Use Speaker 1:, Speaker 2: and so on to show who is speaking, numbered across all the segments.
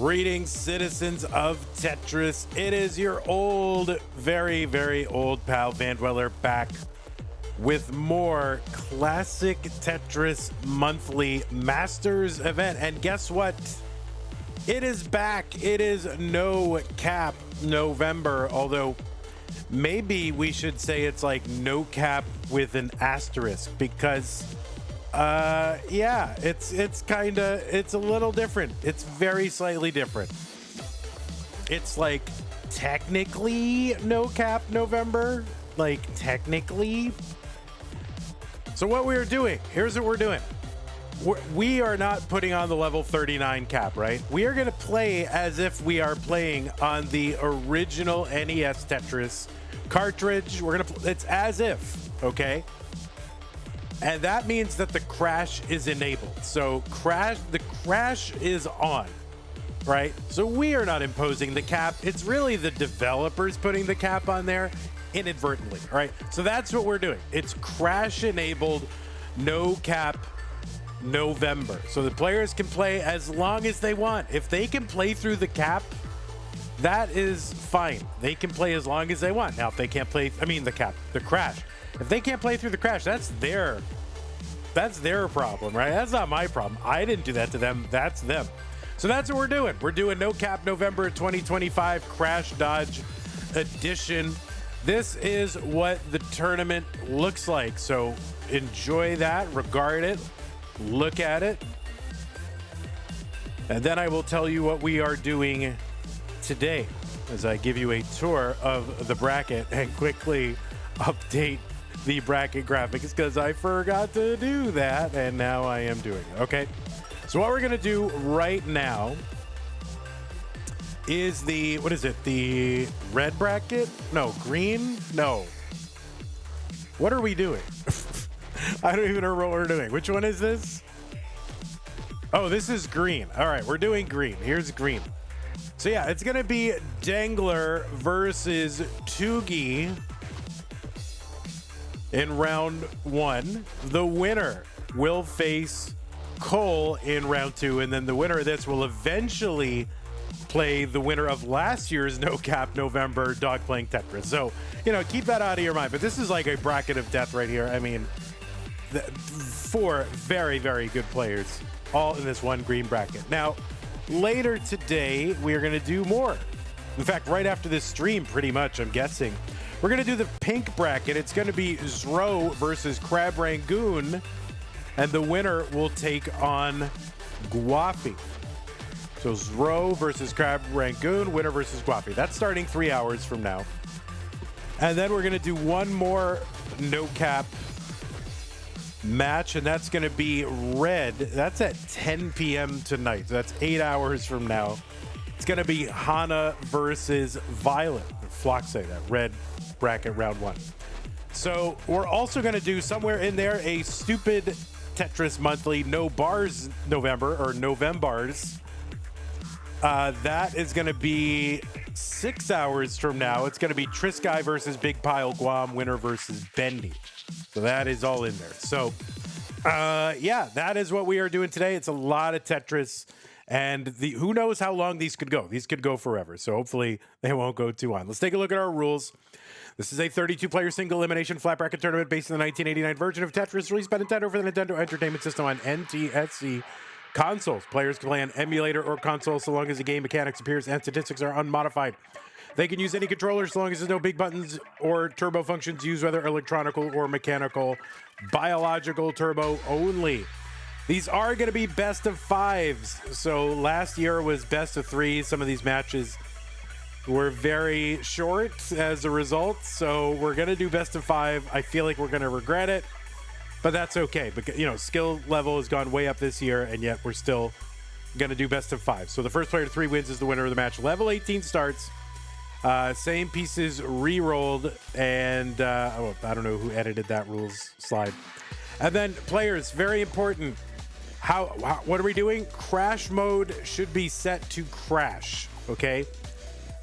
Speaker 1: Greetings, citizens of Tetris. It is your old, very, very old pal Van Dweller back with more classic Tetris monthly Masters event. And guess what? It is back. It is no cap November, although maybe we should say it's like no cap with an asterisk because yeah, it's a little different. It's very slightly different. It's like technically no cap November, like technically. So what we're doing, here's what we're doing. We are not putting on the level 39 cap, right? We are going to play as if we are playing on the original NES Tetris cartridge. We're going to, it's as if, okay? And that means that the crash is enabled. So the crash is on, right? So we are not imposing the cap. It's really the developers putting the cap on there inadvertently, right? So that's what we're doing. It's crash enabled, no cap November. So the players can play as long as they want. If they can play through the cap, that is fine. They can play as long as they want. Now, if they can't play, the crash. If they can't play through the crash, that's their problem, right? That's not my problem. I didn't do that to them. That's them. So that's what we're doing. We're doing No Cap November 2025 Crash Dodge Edition. This is what the tournament looks like. So enjoy that, regard it, look at it. And then I will tell you what we are doing today as I give you a tour of the bracket and quickly update the bracket graphics because I forgot to do that and now I am doing it. Okay, so what we're gonna do right now is the the red bracket? No, green? No, what are we doing? I don't even know what we're doing. Which one is this? Oh, this is green. All right, we're doing green. Here's green. So yeah, it's gonna be Dengler versus Tugi in round one. The winner will face Cole in round two, and then the winner of this will eventually play the winner of last year's No Cap November Dog Playing Tetris. So, you know, keep that out of your mind. But this is like a bracket of death right here. I mean, four very, very good players all in this one green bracket. Now, later today, we are going to do more. In fact, right after this stream, pretty much, I'm guessing, we're going to do the pink bracket. It's going to be Zro versus Crab Rangoon, and the winner will take on Guafi. So Zro versus Crab Rangoon, winner versus Guafi. That's starting 3 hours from now. And then we're going to do one more no cap match, and that's going to be red. That's at 10 p.m. tonight. So that's 8 hours from now. It's going to be Hana versus Violet. Floxe, that red bracket round one. So we're also going to do somewhere in there a stupid Tetris monthly no bars November or Novembars. That is going to be 6 hours from now. It's going to be Trisky versus Big Pile Guam, winner versus Bendy. So that is all in there. So yeah, that is what we are doing today. It's a lot of Tetris. And who knows how long these could go. These could go forever. So hopefully they won't go too on. Let's take a look at our rules. This is a 32-player single elimination flat bracket tournament based on the 1989 version of Tetris released by Nintendo for the Nintendo Entertainment System on NTSC consoles. Players can play on emulator or console so long as the game mechanics, appears, and statistics are unmodified. They can use any controller so long as there's no big buttons or turbo functions used, whether electronical or mechanical. Biological turbo only. These are going to be best of fives. So last year was best of threes. Some of these matches were very short as a result. So we're going to do best of five. I feel like we're going to regret it, but that's okay. Because, you know, skill level has gone way up this year, and yet we're still going to do best of five. So the first player to 3 wins is the winner of the match. Level 18 starts. Same pieces re-rolled, and I don't know who edited that rules slide. And then players, very important. What are we doing? Crash mode should be set to crash. Okay,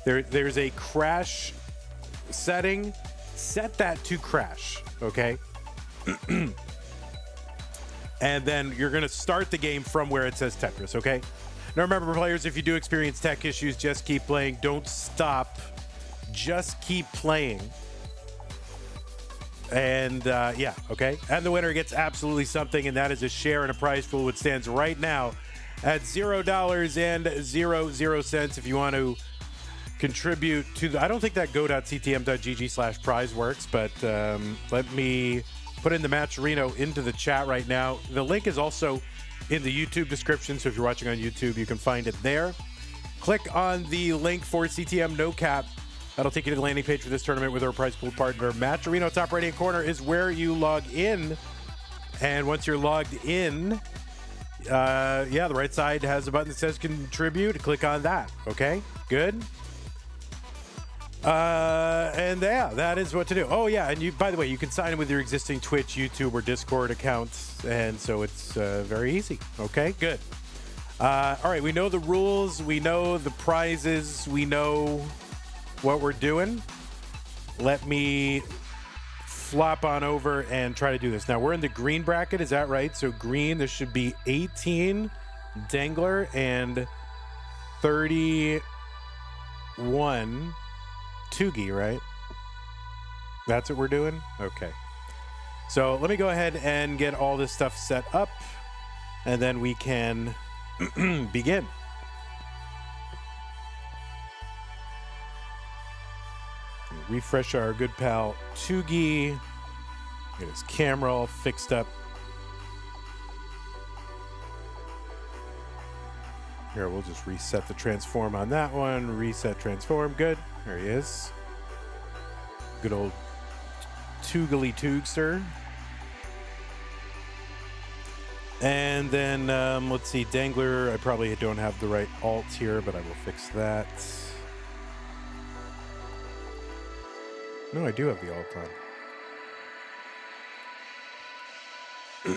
Speaker 1: there's a crash setting. Set that to crash. Okay. And then you're going to start the game from where it says Tetris. Okay. Now remember, players, if you do experience tech issues, just keep playing. Don't stop. Just keep playing. And yeah, okay. And the winner gets absolutely something, and that is a share in a prize pool, which stands right now at $0.00. If you want to contribute to the, I don't think that go.ctm.gg/prize works, but let me put in the Matcherino into the chat right now. The link is also in the YouTube description, so if you're watching on YouTube, you can find it there. Click on the link for CTM No Cap. That'll take you to the landing page for this tournament with our prize pool partner. Matcherino, top right-hand corner is where you log in. And once you're logged in, yeah, the right side has a button that says contribute. Click on that, okay? Good. And yeah, that is what to do. Oh yeah, and you, by the way, you can sign in with your existing Twitch, YouTube, or Discord accounts, and so it's very easy. Okay, good. All right, we know the rules, we know the prizes, we know what we're doing. Let me flop on over and try to do this. Now we're in the green bracket, is that right? So green, there should be 18 Dangler and 31 Tugi, right? That's what we're doing? Okay. So let me go ahead and get all this stuff set up, and then we can begin. Refresh our good pal Tugi. Get his camera all fixed up. Here, we'll just reset the transform on that one. Reset transform. Good. There he is. Good old Toogly Toogster. And then, let's see, Dangler. I probably don't have the right alt here, but I will fix that. No, I do have the alt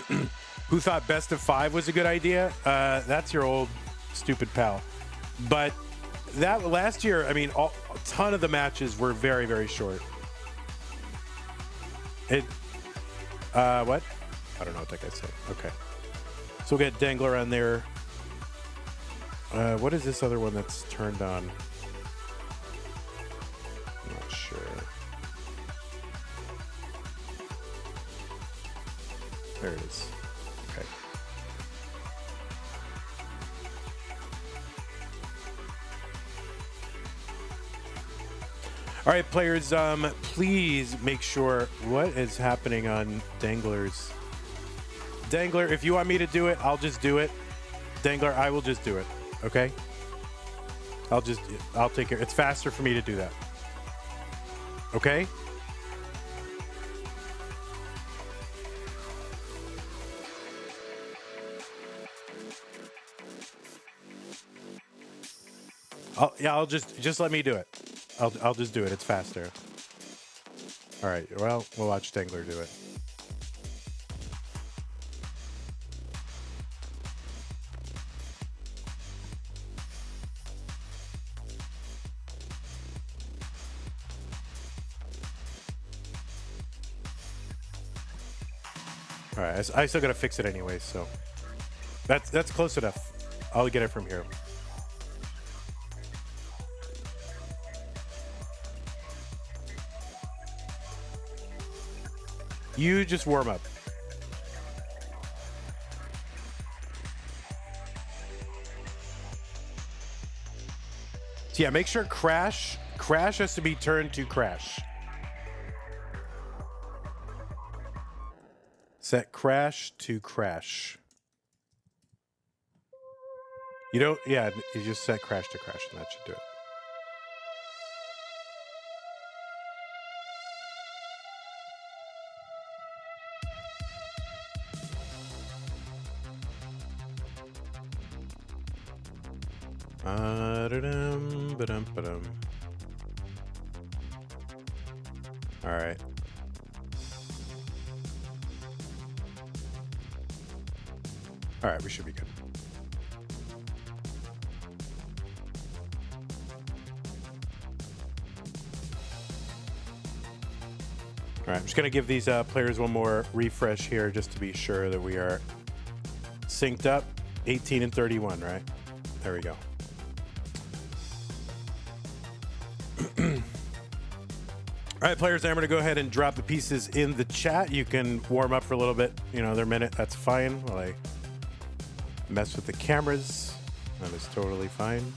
Speaker 1: on. Who thought best of 5 was a good idea? That's your old stupid pal. But that last year, I mean, a ton of the matches were very, very short. What? I don't know what that guy said. Okay. So we'll get Dengler on there. What is this other one that's turned on? I'm not sure. There it is. Okay. All right, players, please make sure what is happening on Dangler's. Dangler, if you want me to do it, I'll just do it. Dangler, I will just do it. Okay? I'll take it. It's faster for me to do that. Okay? I'll just let me do it. I'll just do it. It's faster. All right. Well, we'll watch Dangler do it. All right. I still gotta fix it anyway, so that's close enough. I'll get it from here. You just warm up. So yeah, make sure crash has to be turned to crash. Set crash to crash. You don't, yeah, you just set crash to crash and that should do it. All right. All right, we should be good. All right, I'm just going to give these players one more refresh here just to be sure that we are synced up. 18 and 31, right? There we go. All right, players, I'm going to go ahead and drop the pieces in the chat. You can warm up for a little bit, another minute. That's fine. While I mess with the cameras, that is totally fine.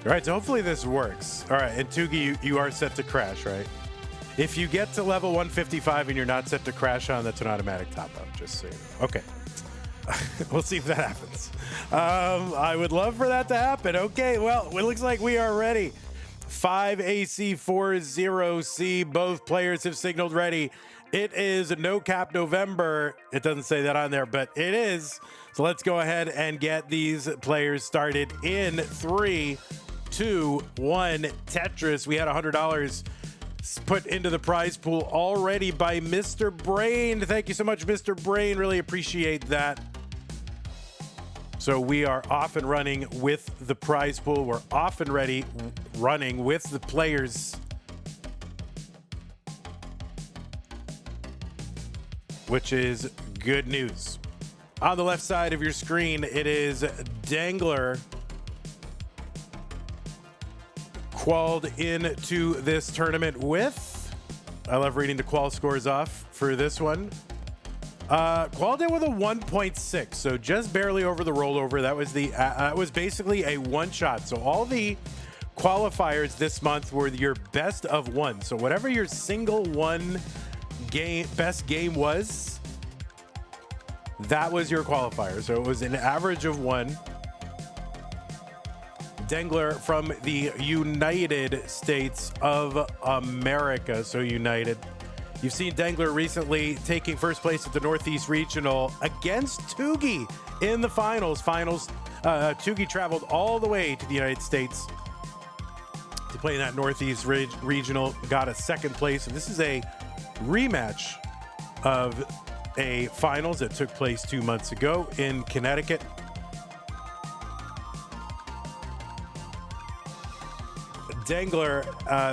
Speaker 1: All right, so hopefully this works. All right, and Tugi, you are set to crash, right? If you get to level 155 and you're not set to crash on, that's an automatic top-up, just so you know. Okay. We'll see if that happens. I would love for that to happen. Okay, well, it looks like we are ready. 5AC40C, both players have signaled ready. It is No Cap November. It doesn't say that on there, but it is. So let's go ahead and get these players started in 3, 2, 1. Tetris. We had $100 put into the prize pool already by Mr. Brain. Thank you so much, Mr. Brain. Really appreciate that. So we are off and running with the prize pool. We're off and ready, running with the players. Which is good news. On the left side of your screen, it is Dangler. Qualled into this tournament with, I love reading the qual scores off for this one. Qualled in with a 1.6, so just barely over the rollover. That was basically a one shot. So all the qualifiers this month were your best of one. So whatever your single one game best game was, that was your qualifier. So it was an average of 1. Dengler from the United States of America. So United. You've seen Dengler recently taking first place at the Northeast Regional against Tugi in the finals. Tugi traveled all the way to the United States to play in that Northeast Regional, got a second place. And this is a rematch of a finals that took place 2 months ago in Connecticut. Dengler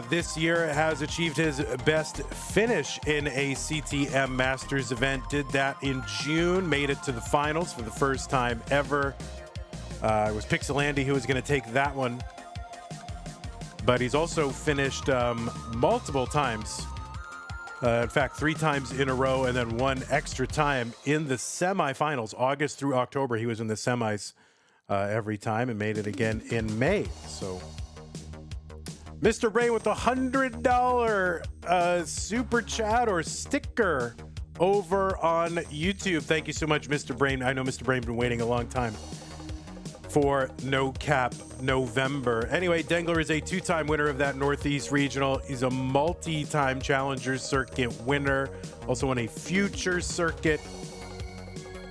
Speaker 1: this year has achieved his best finish in a CTM Masters event. Did that in June, made it to the finals for the first time ever. It was Pixelandy who was going to take that one. But he's also finished multiple times. In fact, 3 times in a row and then 1 extra time in the semifinals. August through October, he was in the semis every time and made it again in May. So Mr. Brain with the $100 super chat or sticker over on YouTube. Thank you so much, Mr. Brain. I know Mr. Brain been waiting a long time for No Cap November. Anyway, Dengler is a 2-time winner of that Northeast Regional. He's a multi-time Challenger Circuit winner. Also won a Future Circuit.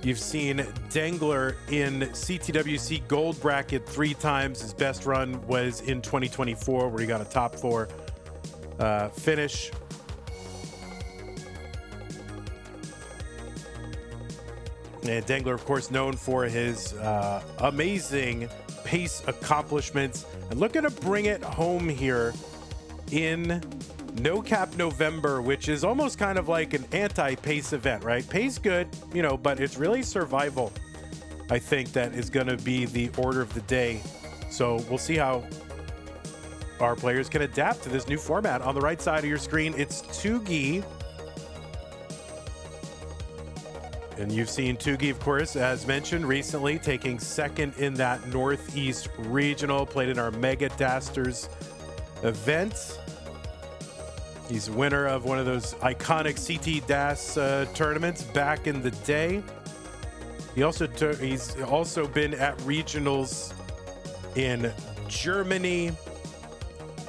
Speaker 1: You've seen Dengler in CTWC Gold Bracket 3 times. His best run was in 2024, where he got a top 4 finish. And Dangler, of course, known for his amazing pace accomplishments. And looking to bring it home here in No Cap November, which is almost kind of like an anti-pace event, right? Pace good, but it's really survival, I think, that is going to be the order of the day. So we'll see how our players can adapt to this new format. On the right side of your screen, it's Tugi. And you've seen Tugi, of course, as mentioned recently, taking second in that Northeast Regional, played in our Mega Dasters event. He's winner of one of those iconic CT DAS tournaments back in the day. He's also been at regionals in Germany,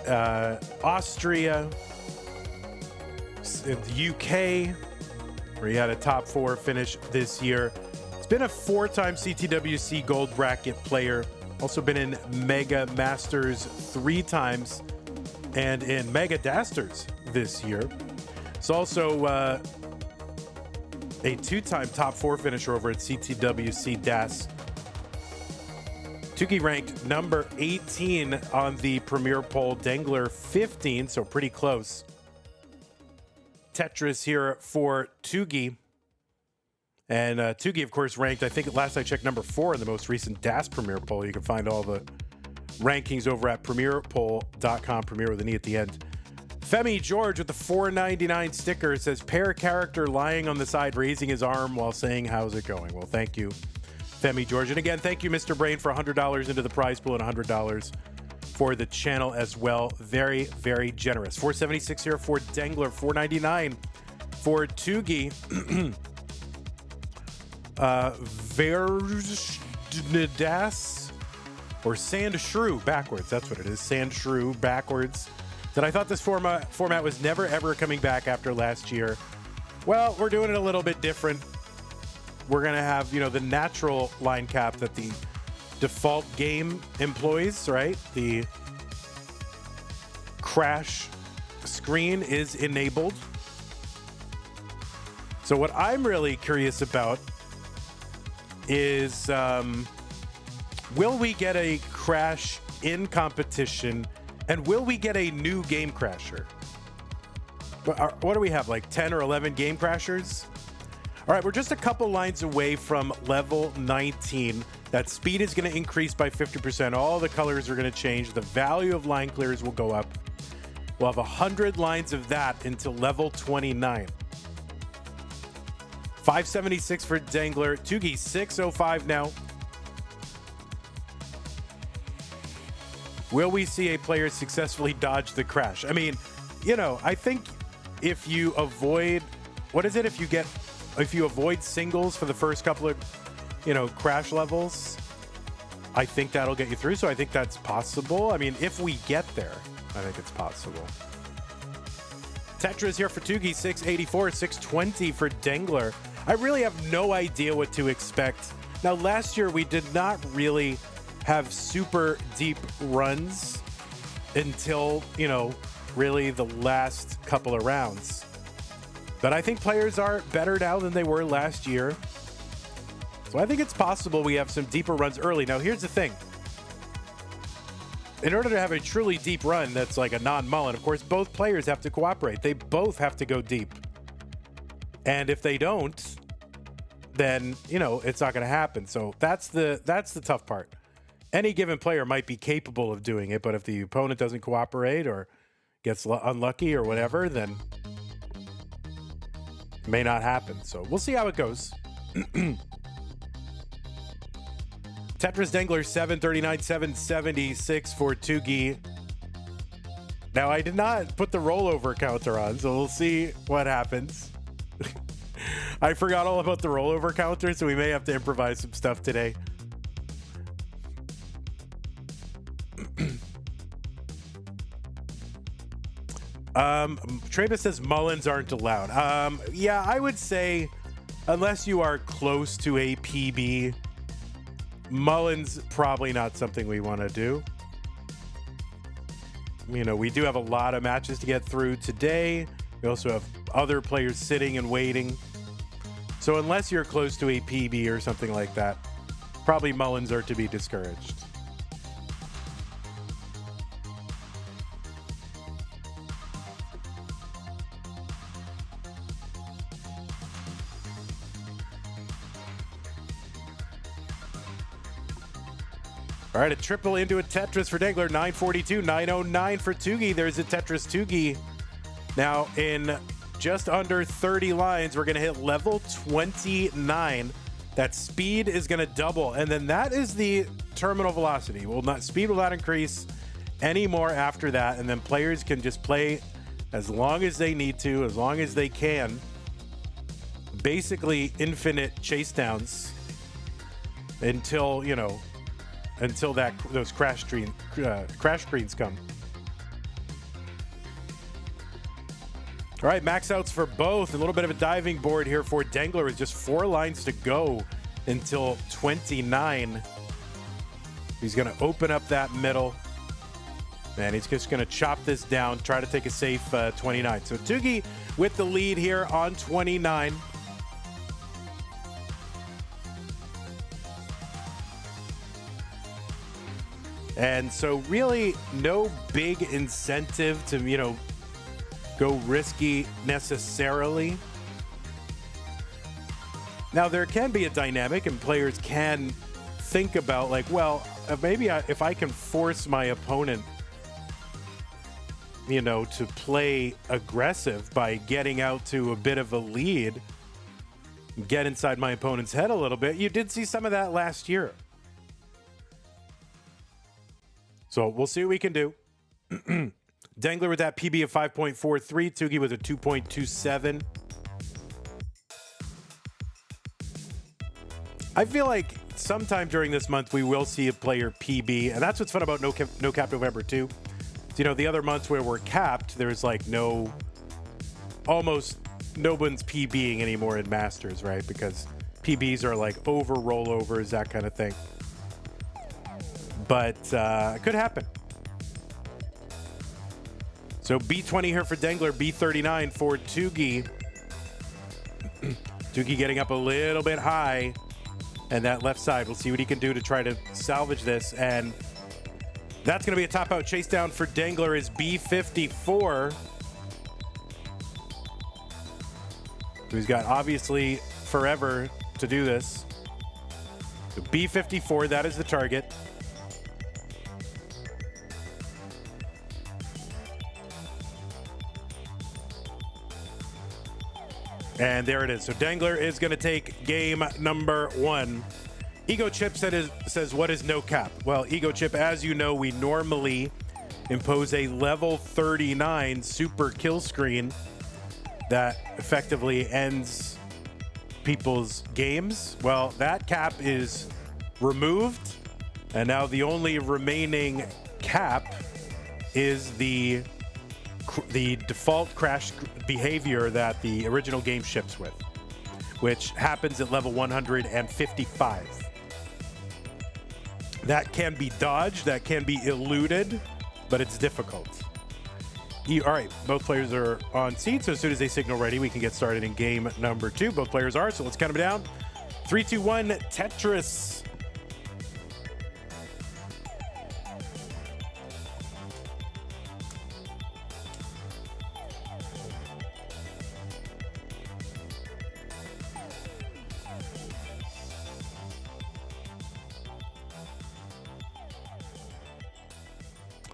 Speaker 1: Austria, in the UK, where he had a top 4 finish this year. He's been a 4-time CTWC Gold Bracket player. Also been in Mega Masters 3 times and in Mega Dasters this year. He's also a 2-time top 4 finisher over at CTWC DAS. Tugi ranked number 18 on the Premier Poll, Dengler 15, so pretty close. Tetris here for Tugi. And Tugi, of course, ranked, I think last I checked, number 4 in the most recent DAS Premier Poll. You can find all the rankings over at premierpoll.com, Premier with an E at the end. Femi George with the $4.99 sticker says, pair character lying on the side, raising his arm while saying, how's it going? Well, thank you, Femi George. And again, thank you, Mr. Brain, for $100 into the prize pool and $100 for the channel as well. Very, very generous. $4.76 here for Dengler, $4.99 for Tugi. Versnidas or Sand Shrew backwards. That's what it is. Sand Shrew backwards. That I thought this format was never ever coming back after last year. Well, we're doing it a little bit different. We're gonna have, you know, the natural line cap that the default game employs, right? The crash screen is enabled. So what I'm really curious about is, will we get a crash in competition, and will we get a new game crasher? What do we have, like 10 or 11 game crashers? All right, we're just a couple lines away from level 19. That speed is going to increase by 50%. All the colors are going to change. The value of line clears will go up. We'll have 100 lines of that until level 29. 576 for Dangler. Tugi, 605 now. Will we see a player successfully dodge the crash? I mean, you know, I think if you avoid, what is it? If you avoid singles for the first couple of, you know, crash levels, I think that'll get you through. So I think that's possible. I mean, if we get there, I think it's possible. Tetris here for Tugi, 684, 620 for Dengler. I really have no idea what to expect. Now, last year we did not really have super deep runs until, you know, really the last couple of rounds. But I think players are better now than they were last year. So I think it's possible we have some deeper runs early. Now, here's the thing. In order to have a truly deep run that's like a non-mullen, of course, both players have to cooperate. They both have to go deep. And if they don't, then, you know, it's not going to happen. So that's the tough part. Any given player might be capable of doing it, but if the opponent doesn't cooperate or gets unlucky or whatever, then it may not happen. So we'll see how it goes. Tetris Dengler 739, 776 for Tugi. Now, I did not put the rollover counter on, so we'll see what happens. I forgot all about the rollover counter, so we may have to improvise some stuff today. Travis says mullins aren't allowed. Yeah, I would say unless you are close to a PB, mullins probably not something we want to do. You know, we do have a lot of matches to get through today. We also have other players sitting and waiting. So unless you're close to a PB or something like that, probably mullins are to be discouraged. All right, a triple into a Tetris for Dengler, 942, 909 for Tugi. There's a Tetris Tugi. Now, in just under 30 lines, we're going to hit level 29. That speed is going to double, and then that is the terminal velocity. Speed will not increase anymore after that, and then players can just play as long as they need to, as long as they can. Basically infinite chase downs until, you know, until those crash screens come. All right, max outs for both. A little bit of a diving board here for Dengler with just 4 lines to go until 29. He's going to open up that middle, and he's just going to chop this down, try to take a safe 29. So Tuggi with the lead here on 29. And so really no big incentive to, you know, go risky necessarily. Now there can be a dynamic and players can think about like, well, maybe if I can force my opponent, you know, to play aggressive by getting out to a bit of a lead, get inside my opponent's head a little bit. You did see some of that last year. So we'll see what we can do. Dangler with that PB of 5.43. Tugi with a 2.27. I feel like sometime during this month we will see a player PB, and that's what's fun about No Cap November too. So, you know, the other months where we're capped, there's like almost no one's PBing anymore in Masters, right? Because PBs are like over rollovers, that kind of thing. But it could happen. So B20 here for Dengler, B39 for Tugi. Tugi getting up a little bit high. And that left side, we'll see what he can do to try to salvage this. And that's going to be a top out chase down for Dangler is B54. He's got obviously forever to do this. So B54, that is the target. And there it is. So Dangler is going to take game number 1. Ego Chip says, what is no cap? Well, Ego Chip, as you know, we normally impose a level 39 super kill screen that effectively ends people's games. Well, that cap is removed, and now the only remaining cap is the default crash behavior that the original game ships with, which happens at level 155. That can be dodged, that can be eluded, but it's difficult. All right, both players are on seat, so as soon as they signal ready, we can get started in game number 2. Both players are, so let's count them down. 3, 2, 1, Tetris.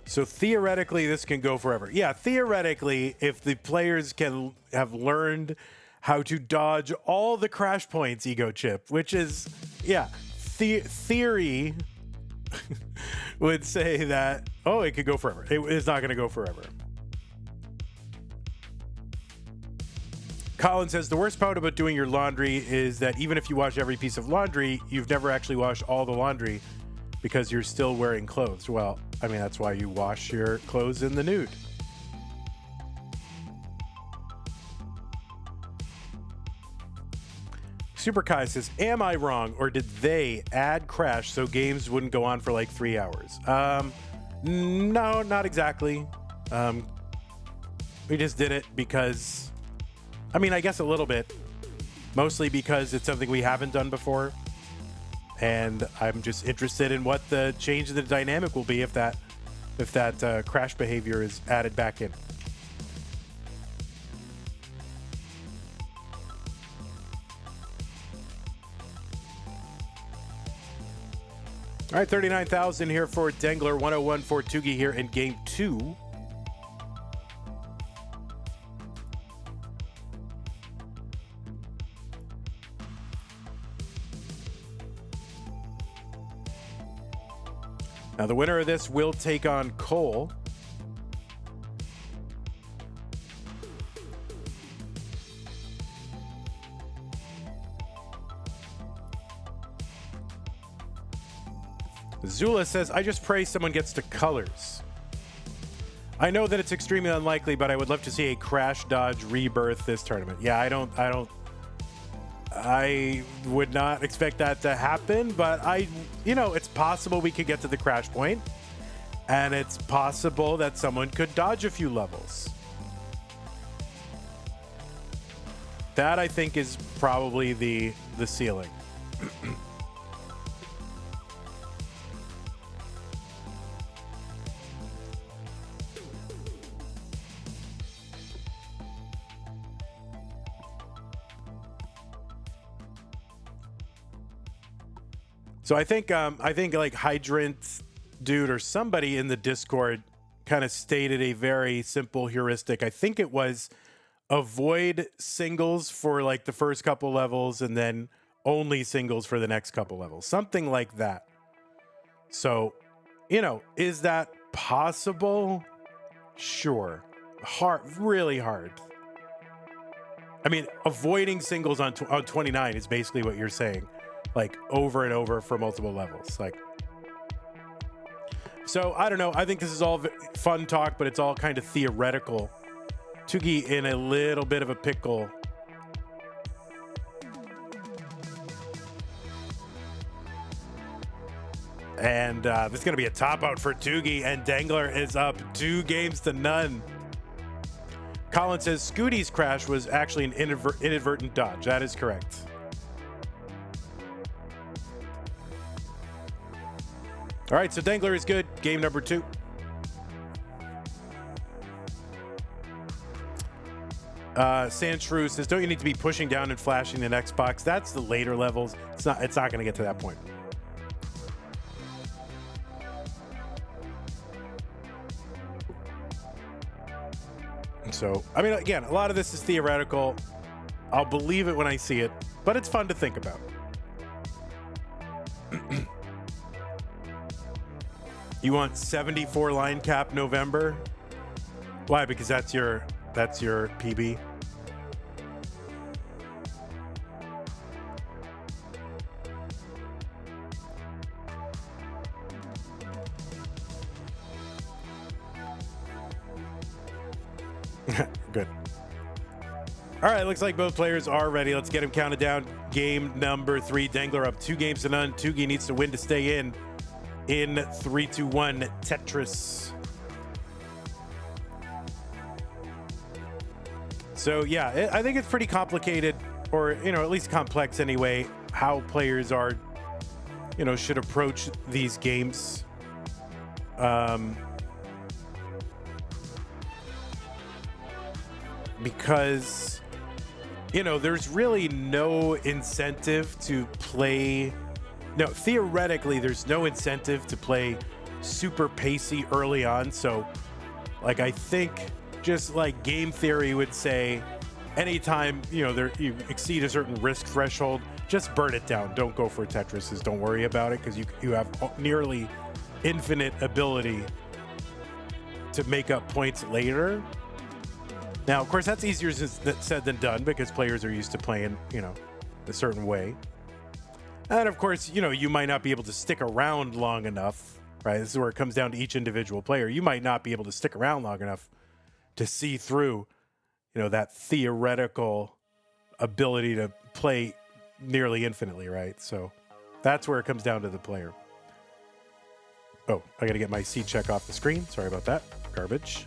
Speaker 1: So theoretically, this can go forever. Yeah, theoretically, if the players can have learned how to dodge all the crash points, Ego Chip, which is, yeah, theory would say that, oh, it could go forever. It is not going to go forever. Colin says, the worst part about doing your laundry is that even if you wash every piece of laundry, you've never actually washed all the laundry because you're still wearing clothes. Well, I mean, that's why you wash your clothes in the nude. Super Kai says, am I wrong, or did they add crash so games wouldn't go on for like 3 hours? No, not exactly. We just did it because, I mean, I guess a little bit. Mostly because it's something we haven't done before. And I'm just interested in what the change in the dynamic will be if that crash behavior is added back in. All right, 39,000 here for Dengler, 101 for Tugi here in game 2. Now, the winner of this will take on Cole. Zula says, I just pray someone gets to colors. I know that it's extremely unlikely, but I would love to see a Crash Dodge rebirth this tournament. Yeah, I would not expect that to happen, but it's possible we could get to the crash point, and it's possible that someone could dodge a few levels. That, I think, is probably the ceiling. So I think like Hydrant Dude or somebody in the Discord kind of stated a very simple heuristic. I think it was avoid singles for like the first couple levels and then only singles for the next couple levels. Something like that. So, is that possible? Sure. Hard, really hard. I mean, avoiding singles on 29 is basically what you're saying. Like over and over for multiple levels. So I don't know. I think this is all fun talk, but it's all kind of theoretical. Tuggi in a little bit of a pickle. And this is going to be a top out for Tugi, and Dengler is up 2-0. Colin says Scooty's crash was actually an inadvertent dodge. That is correct. All right, so Dangler is good. Game number 2. Sandshrew says, don't you need to be pushing down and flashing the next box? That's the later levels. It's not going to get to that point. So, I mean, again, a lot of this is theoretical. I'll believe it when I see it, but it's fun to think about. You want 74 line cap November? Why? Because that's your PB. Good. All right, looks like both players are ready. Let's get them counted down. Game number 3, Dangler up 2-0. Tuggi needs to win to stay in 3-2-1 Tetris. So yeah, I think it's pretty complicated, or at least complex anyway, how players are should approach these games. Because there's really no incentive to play. No, theoretically, there's no incentive to play super pacey early on. So, I think just like game theory would say, anytime, you exceed a certain risk threshold, just burn it down. Don't go for Tetrises. Don't worry about it, because you have nearly infinite ability to make up points later. Now, of course, that's easier said than done, because players are used to playing, a certain way. And of course, you might not be able to stick around long enough, right? This is where it comes down to each individual player. You might not be able to stick around long enough to see through, that theoretical ability to play nearly infinitely, right? So that's where it comes down to the player. Oh, I got to get my C check off the screen. Sorry about that. Garbage.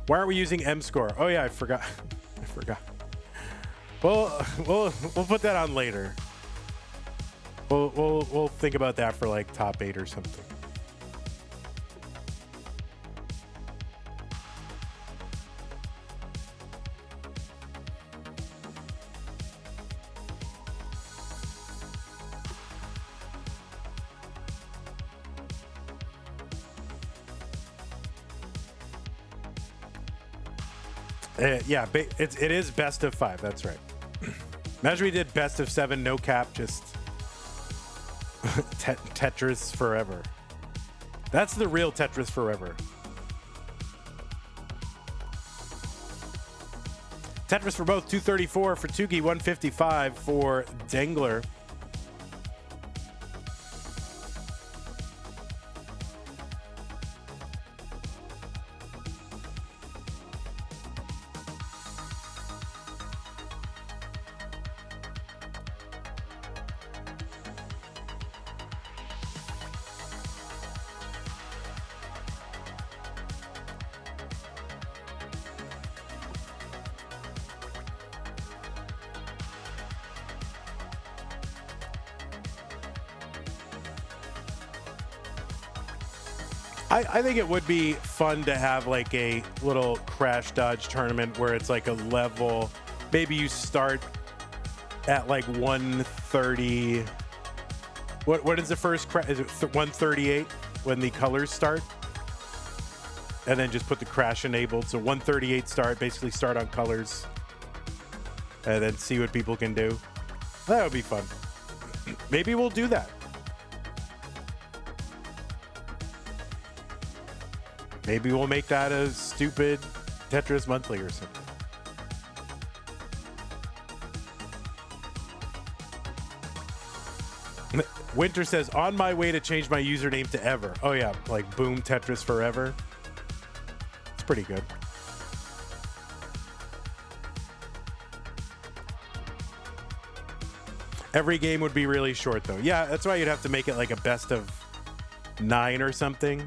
Speaker 1: Why aren't we using M score? Oh yeah, I forgot. I forgot. Well, we'll put that on later. We'll think about that for like top 8 or something. Yeah, it is best of 5. That's right. Imagine we did best of 7, no cap, just Tetris forever. That's the real Tetris forever. Tetris for both, 234 for Tugi, 155 for Dengler. I think it would be fun to have like a little crash dodge tournament where it's like a level. Maybe you start at like 130. What is the first crash? Is it 138 when the colors start? And then just put the crash enabled. So 138 start, basically start on colors. And then see what people can do. That would be fun. Maybe we'll do that. Maybe we'll make that a stupid Tetris monthly or something. Winter says, on my way to change my username to ever. Oh yeah, like boom Tetris forever. It's pretty good. Every game would be really short though. Yeah, that's why you'd have to make it like a best of 9 or something.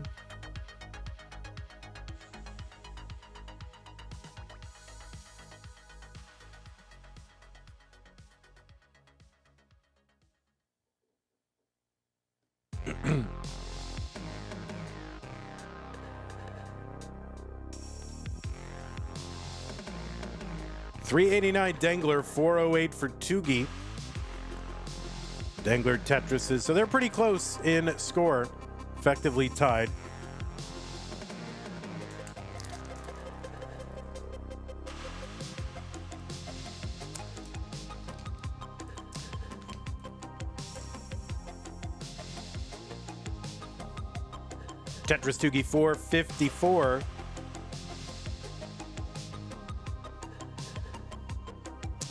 Speaker 1: $389 Dengler, $408 for Tugi. Dangler Tetrises, so they're pretty close in score, effectively tied. Tetris Tugi 454.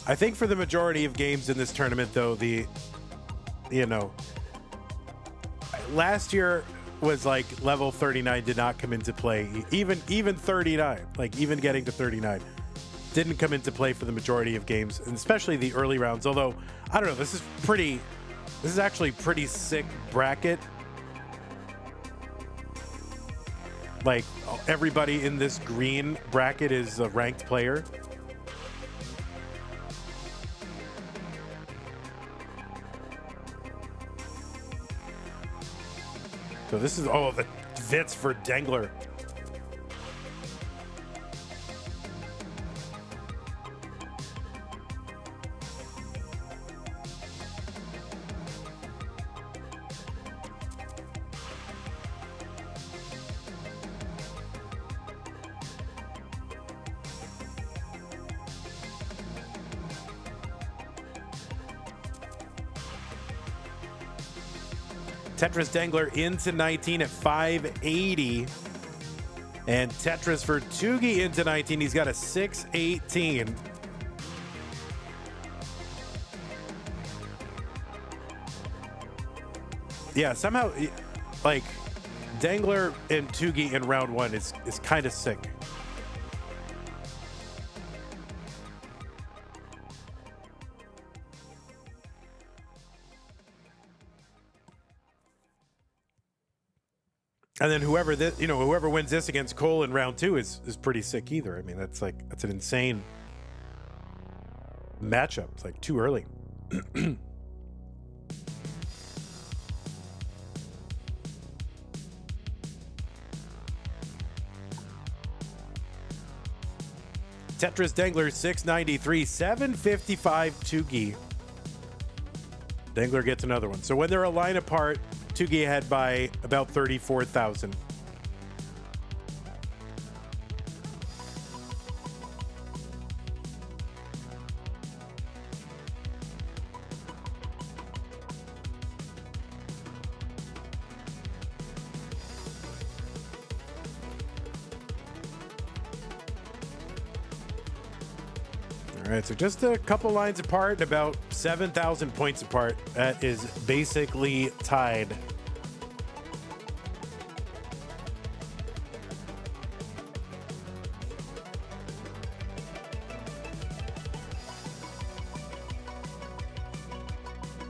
Speaker 1: I think for the majority of games in this tournament, though, last year was like level 39 did not come into play. Even 39, like even getting to 39, didn't come into play for the majority of games, and especially the early rounds. Although, I don't know, this is actually pretty sick bracket. Like everybody in this green bracket is a ranked player. So this is, oh, the Vits for Dengler. Tetris Dangler into 19 at 580. And Tetris for Tugi into 19. He's got a 618. Yeah, somehow, like, Dangler and Tugi in round one is kind of sick. And then whoever wins this against Cole in round two is pretty sick either. I mean, that's an insane matchup. It's like too early. Tetris Dangler 693, 755 Tugi. Dangler gets another one. So when they're a line apart, Tugi ahead by about 34,000. All right, so just a couple lines apart, about 7,000 points apart. That is basically tied.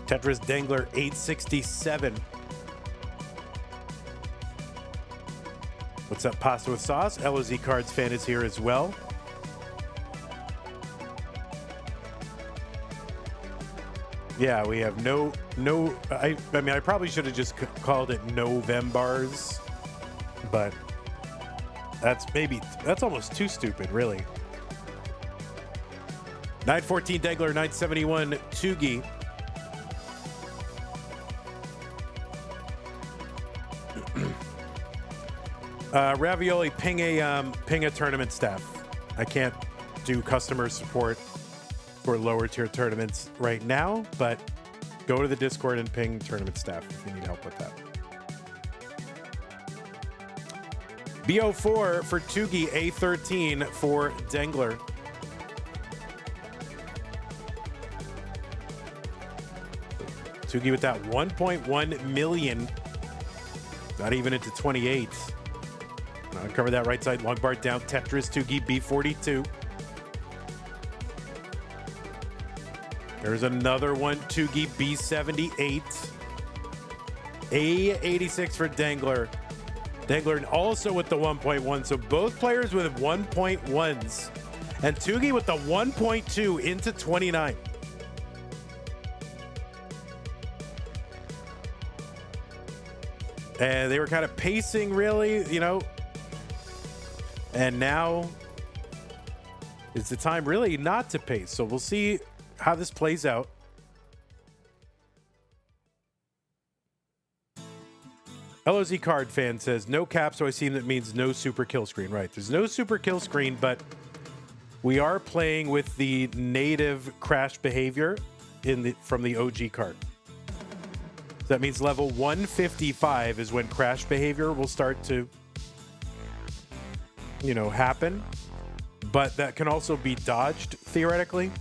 Speaker 1: Tetris Dangler 867. What's up, Pasta with Sauce? LOZ Cards fan is here as well. Yeah, we have I mean, I probably should have just called it Novembars, but that's almost too stupid, really. 914 Dengler, 971 Tugi. Ravioli, ping a tournament staff. I can't do customer support for lower tier tournaments right now, but go to the Discord and ping tournament staff if you need help with that. BO4 for Tugi, A13 for Dengler. Tugi with that 1.1 million. Not even into 28. I'll cover that right side. Long bar down. Tetris, Tugi, B42. There's another one. Tugi, B78. A86 for Dangler. Dangler also with the 1.1. So both players with 1.1s. And Tugi with the 1.2 into 29. And they were kind of pacing, really, you know. And now is the time really not to pace. So we'll see how this plays out. LOZ Card fan says, no cap, so I assume that means no super kill screen. Right, there's no super kill screen, but we are playing with the native crash behavior from the OG card. So that means level 155 is when crash behavior will start to, you know, happen. But that can also be dodged, theoretically.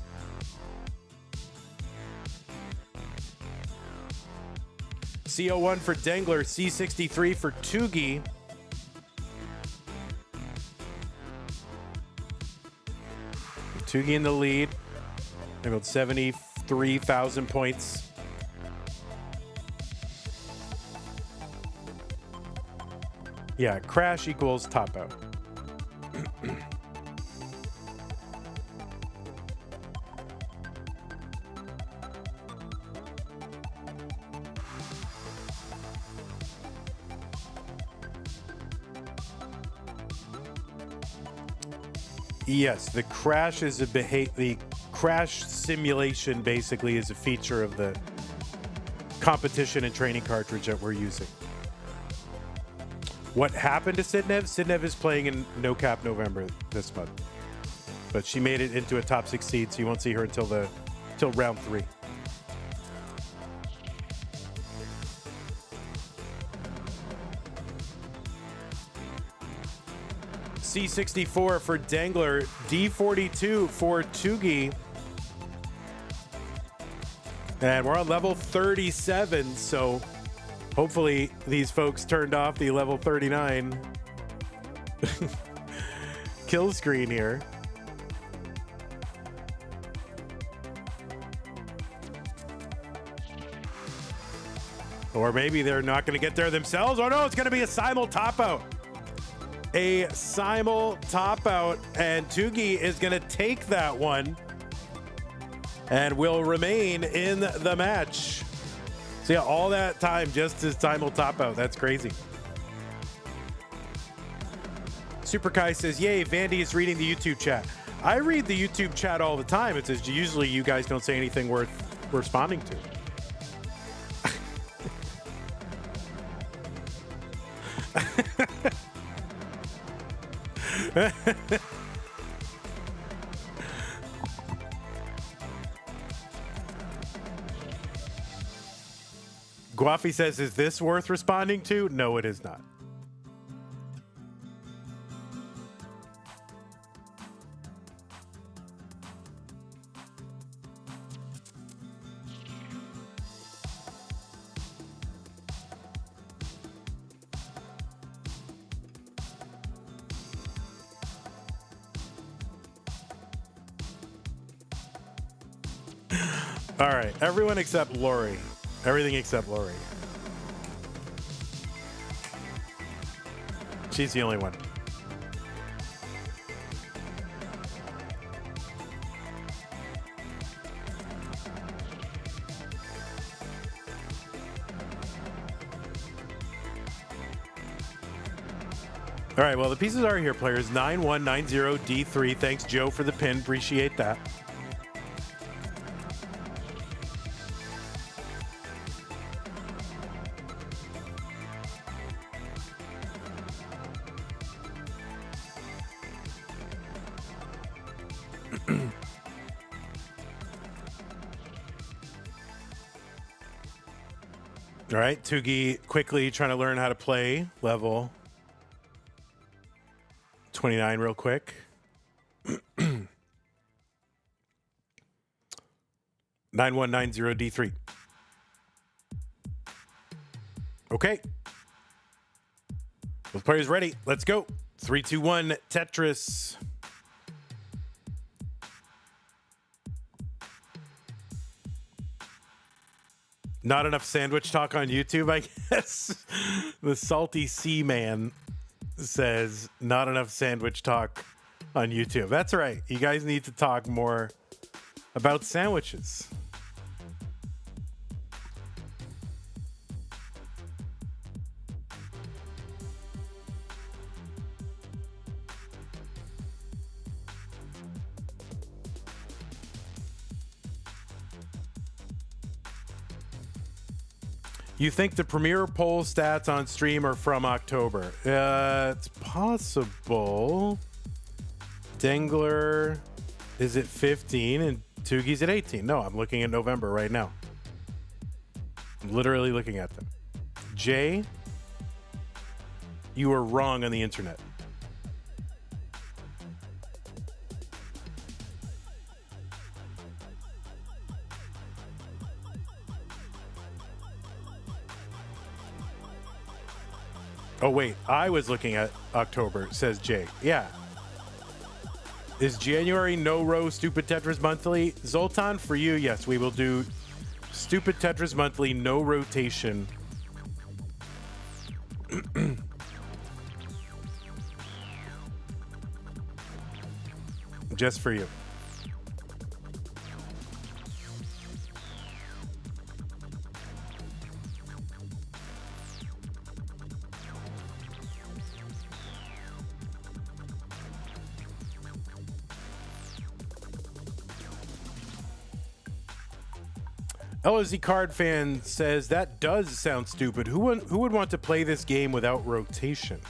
Speaker 1: CO1 for Dengler, C63 for Tugi. Tugi in the lead. About 73,000 points. Yeah, crash equals top out. Yes, the crash is the crash simulation basically is a feature of the competition and training cartridge that we're using. What happened to Sidnev? Sidnev is playing in No Cap November this month, but she made it into a top 6 seed, so you won't see her until round 3. C64 for Dangler, D42 for Tugi. And we're on level 37, so hopefully these folks turned off the level 39 kill screen here. Or maybe they're not going to get there themselves. Oh no, it's going to be a simul top out. A simul top out, and Tugi is going to take that one and will remain in the match. So yeah, all that time just to simul top out. That's crazy. Super Kai says, yay, Vandy is reading the YouTube chat. I read the YouTube chat all the time. It says usually you guys don't say anything worth responding to. Guafi says, is this worth responding to? No, it is not. All right, everyone except Lori. Everything except Lori. She's the only one. All right, well, the pieces are here, players. 9190D3. Thanks, Joe, for the pin. Appreciate that. All right, Tugi quickly trying to learn how to play level 29 real quick. 9190D3. Okay. Both players ready. Let's go. 3, 2, 1, Tetris. Not enough sandwich talk on YouTube, I guess. The Salty Sea Man says not enough sandwich talk on YouTube. That's right. You guys need to talk more about sandwiches. You think the premier poll stats on stream are from October? It's possible. Dengler is at 15 and Tuggi's at 18. No, I'm looking at November right now. I'm literally looking at them. Jay, you were wrong on the internet. Oh, wait, I was looking at October, says Jay. Yeah. Is January no row Stupid Tetris Monthly? Zoltan, for you, yes, we will do Stupid Tetris Monthly, no rotation. Just for you. LOZ Card Fan says that does sound stupid. Who would want to play this game without rotation?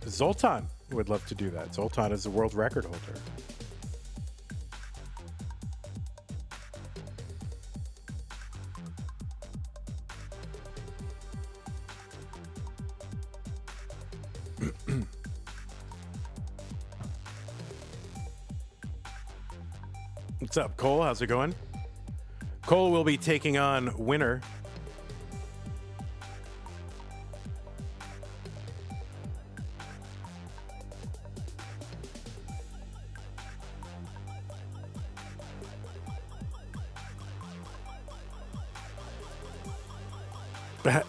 Speaker 1: Zoltan would love to do that. Zoltan is the world record holder. What's up, Cole? How's it going? Cole will be taking on Winner.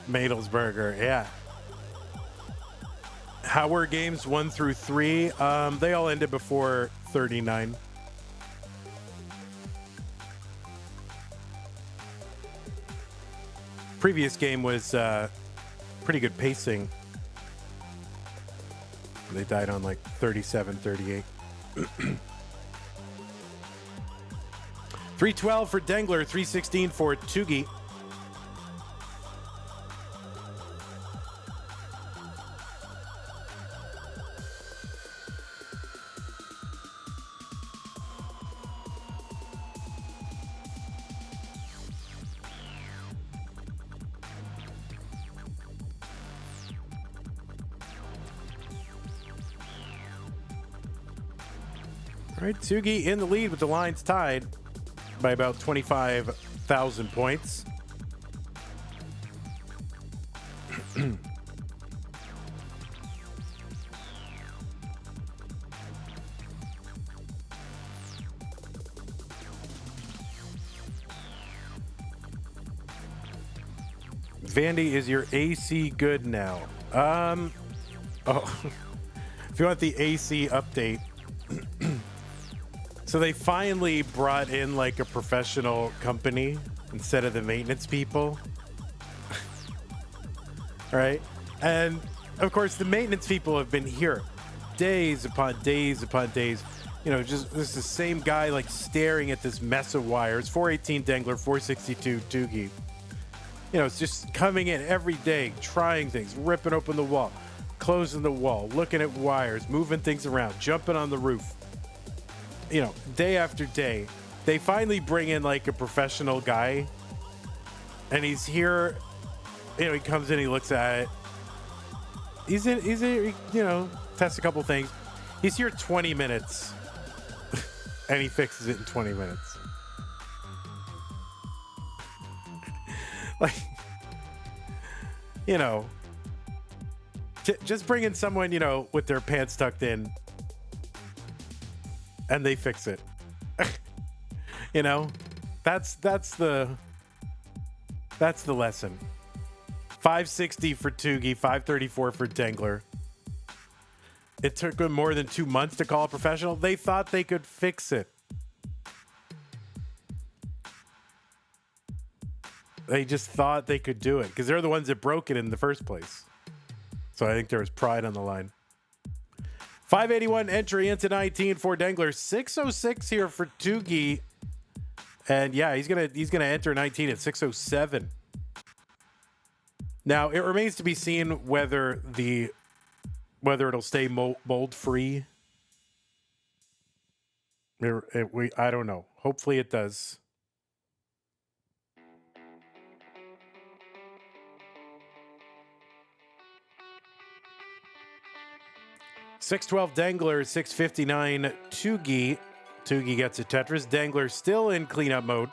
Speaker 1: Madelsberger, yeah. How were games 1 through 3? They all ended before 39. Previous game was pretty good pacing. They died on like 37, 38. 312 for Dengler, 316 for Tugi. All right, Tugi in the lead with the lines tied by about 25,000 points. Vandy, is your AC good now? Oh, if you want the AC update. So they finally brought in like a professional company instead of the maintenance people. Right? And Of course, the maintenance people have been here days upon days upon days. You know, just this is the same guy like staring at this mess of wires. 418 Dengler, 462 Tugi. You know, it's just coming in every day, trying things, ripping open the wall, closing the wall, looking at wires, moving things around, jumping on the roof. You know, day after day. They finally bring in like a professional guy, and he's here. You know, he comes in, he looks at it. He's in, you know, tests a couple things. He's here 20 minutes, and he fixes it in 20 minutes. Like, you know, just bring in someone, you know, with their pants tucked in, and they fix it. You know, that's the lesson. 560 for Tugi, 534 for Dengler. It took them more than 2 months to call a professional. They thought they could fix it. They just thought they could do it because they're the ones that broke it in the first place. So I think there was pride on the line. 581 entry into 19 for Dengler. 606 here for Tugi. And yeah, he's gonna enter 19 at 607. Now it remains to be seen whether it'll stay mold free. I don't know. Hopefully it does. $612 Dangler, $659 Tugi. Tugi gets a Tetris. Dangler still in cleanup mode.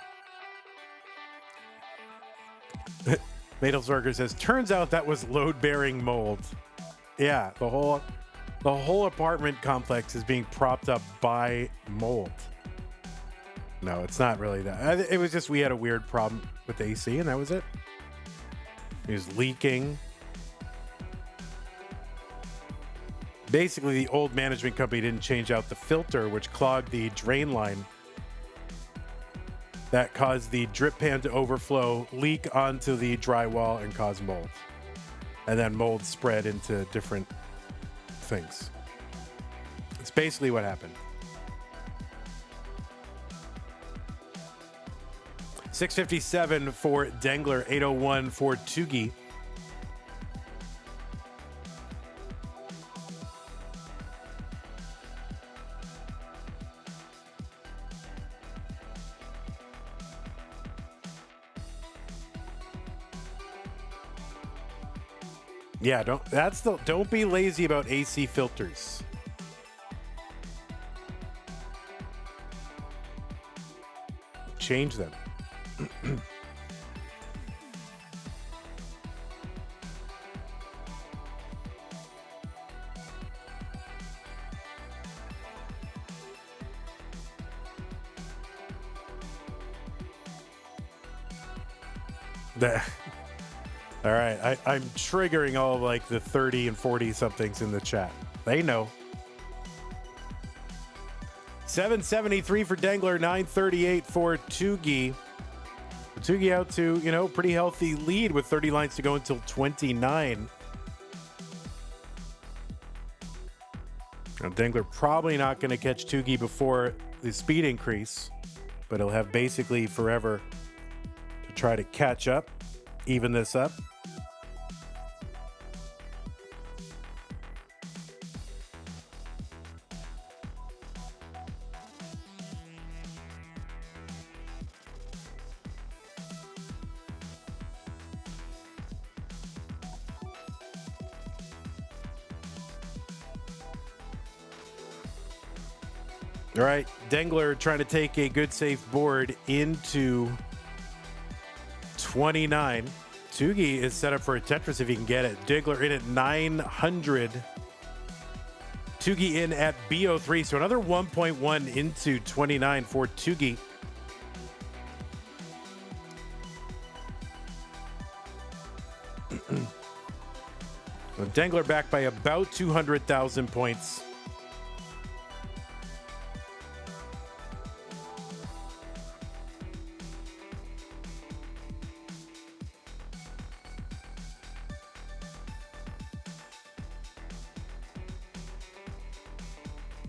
Speaker 1: Madelsberger says, turns out that was load-bearing mold. Yeah, the whole apartment complex is being propped up by mold. No, it's not really that. It was just we had a weird problem with the AC, and that was it. It was leaking. Basically, the old management company didn't change out the filter, which clogged the drain line. That caused the drip pan to overflow, leak onto the drywall, and cause mold. And then mold spread into different things. It's basically what happened. 657 for Dengler, 801 for Tugi. Yeah, don't be lazy about AC filters. Change them. All right, I'm triggering all of like the 30 and 40 somethings in the chat. They know. 773 for Dengler, 938 for Tugi. Tugi out to, you know, pretty healthy lead with 30 lines to go until 29. Now Dengler probably not going to catch Tugi before the speed increase, but he'll have basically forever to try to catch up, even this up. All right, Dengler trying to take a good safe board into 29. Tugi is set up for a Tetris if he can get it. Dengler in at 900. Tugi in at B03. So another 1.1 into 29 for Tugi. Dengler back by about 200,000 points.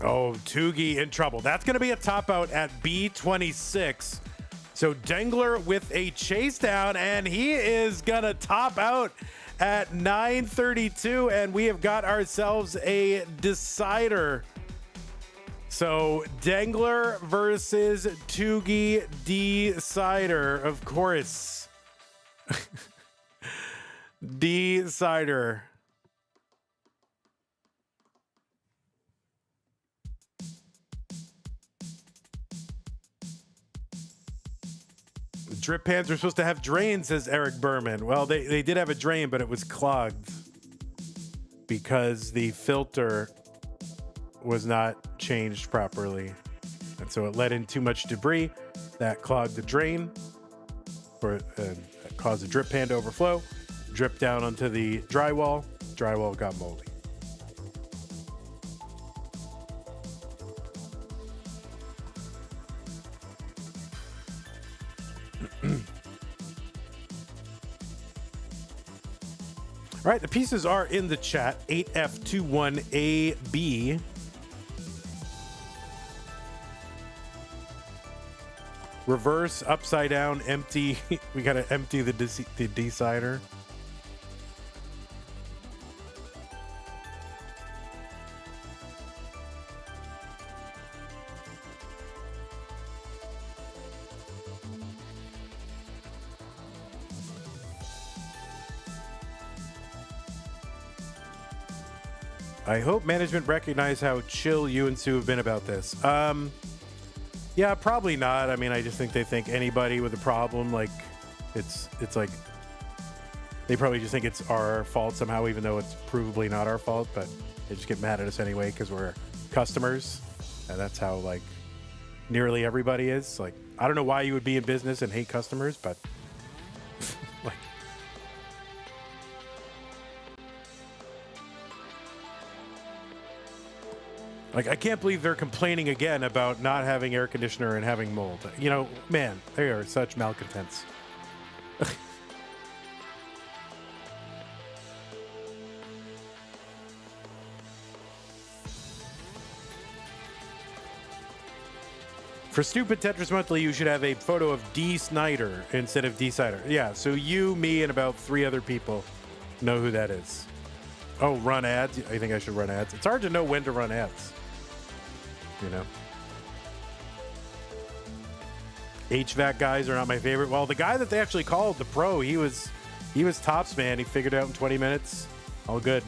Speaker 1: Oh, Tugi in trouble. That's going to be a top out at B26. So Dengler with a chase down, and he is going to top out at 932, and we have got ourselves a decider. So Dangler versus Tugi decider, of course. Decider. Drip pans are supposed to have drains, says Eric Berman. Well, they did have a drain, but it was clogged because the filter was not changed properly. And so it let in too much debris that clogged the drain, or caused the drip pan to overflow, drip down onto the drywall. Drywall got moldy. All right, the pieces are in the chat. 8F21AB. Reverse, upside down, empty. We got to empty the decider. I hope management recognize how chill you and Sue have been about this. Yeah, probably not. I mean, I just think they think anybody with a problem, like, it's like, they probably just think it's our fault somehow, even though it's provably not our fault, but they just get mad at us anyway because we're customers. And that's how, like, nearly everybody is. Like, I don't know why you would be in business and hate customers, but like, I can't believe they're complaining again about not having air conditioner and having mold. You know, man, they are such malcontents. For Stupid Tetris Monthly, you should have a photo of D. Snyder instead of D. Sider. Yeah, so you, me, and about 3 other people know who that is. Oh, run ads? I think I should run ads. It's hard to know when to run ads. You know, HVAC guys are not my favorite. Well, the guy that they actually called the pro, he was tops, man. He figured it out in 20 minutes. All good.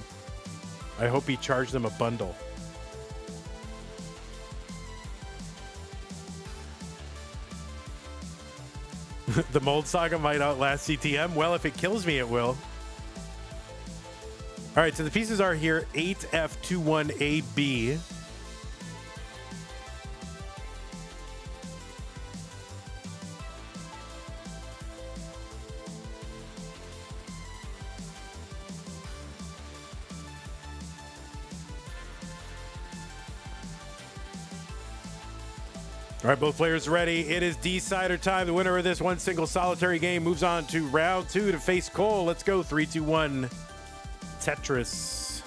Speaker 1: I hope he charged them a bundle. The mold saga might outlast CTM. Well, if it kills me, it will. All right, so the pieces are here. 8F21AB. All right, both players ready. It is decider time. The winner of this one single solitary game moves on to round 2 to face Cole. Let's go. 3, 2, 1. Tetris.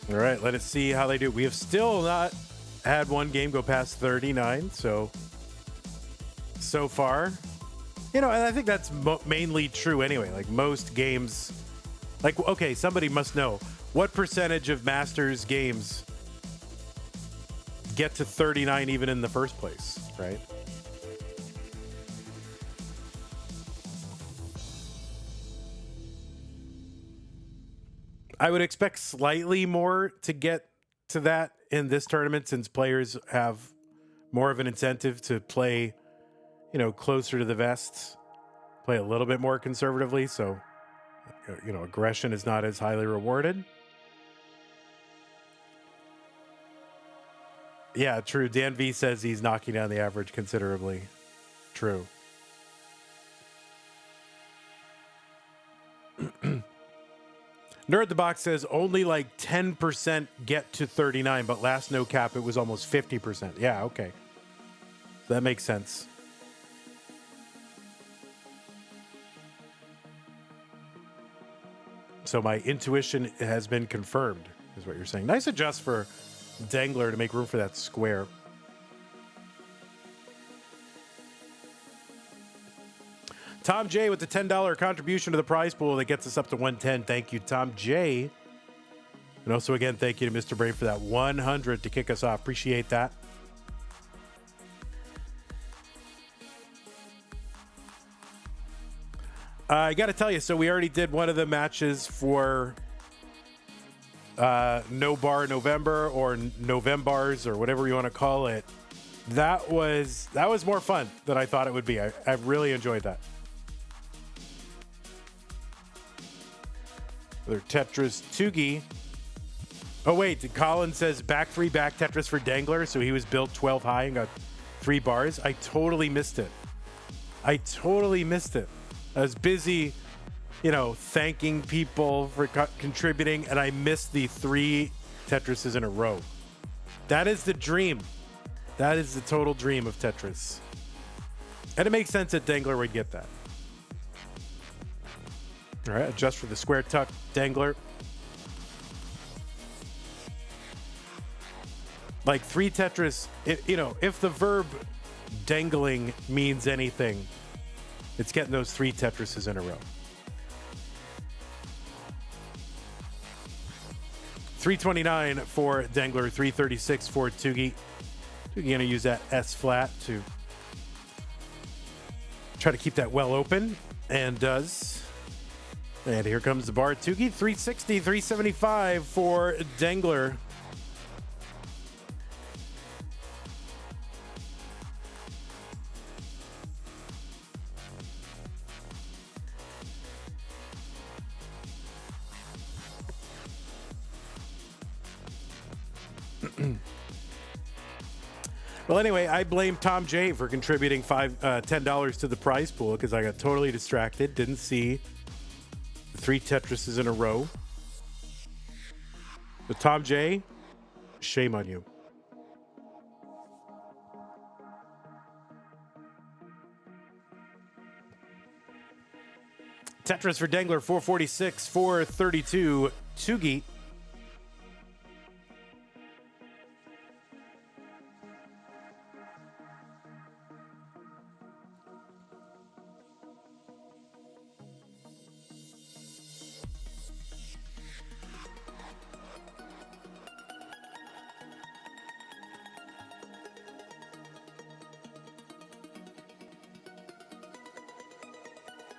Speaker 1: All right, let us see how they do. We have still not had one game go past 39, so far, you know, and I think that's mainly true anyway. Like, most games, like, okay, somebody must know what percentage of Masters games get to 39 even in the first place, right? I would expect slightly more to get to that in this tournament, since players have more of an incentive to play, you know, closer to the vests, play a little bit more conservatively. So, you know, aggression is not as highly rewarded. Yeah, true. Dan V says he's knocking down the average considerably. True. Nerd the Box says only like 10% get to 39, but last no cap it was almost 50%. Yeah, okay. That makes sense. So my intuition has been confirmed, is what you're saying. Nice adjust for Dangler to make room for that square. Tom J with the $10 contribution to the prize pool that gets us up to 110. Thank you, Tom J. And also, again, thank you to Mr. Brave for that 100 to kick us off. Appreciate that. I got to tell you, so we already did one of the matches for No Bar November or Novembars or whatever you want to call it. That was more fun than I thought it would be. I really enjoyed that. Another Tetris Tugi. Oh, wait. Colin says back 3 back Tetris for Dangler. So he was built 12 high and got 3 bars. I totally missed it. I was busy, thanking people for contributing, and I missed the 3 Tetrises in a row. That is the dream. That is the total dream of Tetris. And it makes sense that Dangler would get that. All right, adjust for the square tuck, Dangler. Like 3 Tetris, if the verb dangling means anything, it's getting those 3 Tetrises in a row. 329 for Dangler, 336 for Tugi. Tugi going to use that S flat to try to keep that well open, and does. And here comes the bar. Tugi, 360, 375 for Dangler. Well, anyway, I blame Tom J for contributing $10 to the prize pool because I got totally distracted, didn't see the 3 Tetrises in a row. But Tom J, shame on you. Tetris for Dangler, 446, 432, Tugi.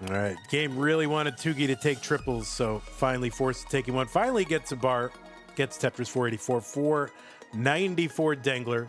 Speaker 1: All right, game really wanted Tugi to take triples, so finally forced to taking one. Finally gets a bar, gets Tetris 484, 494 Dangler.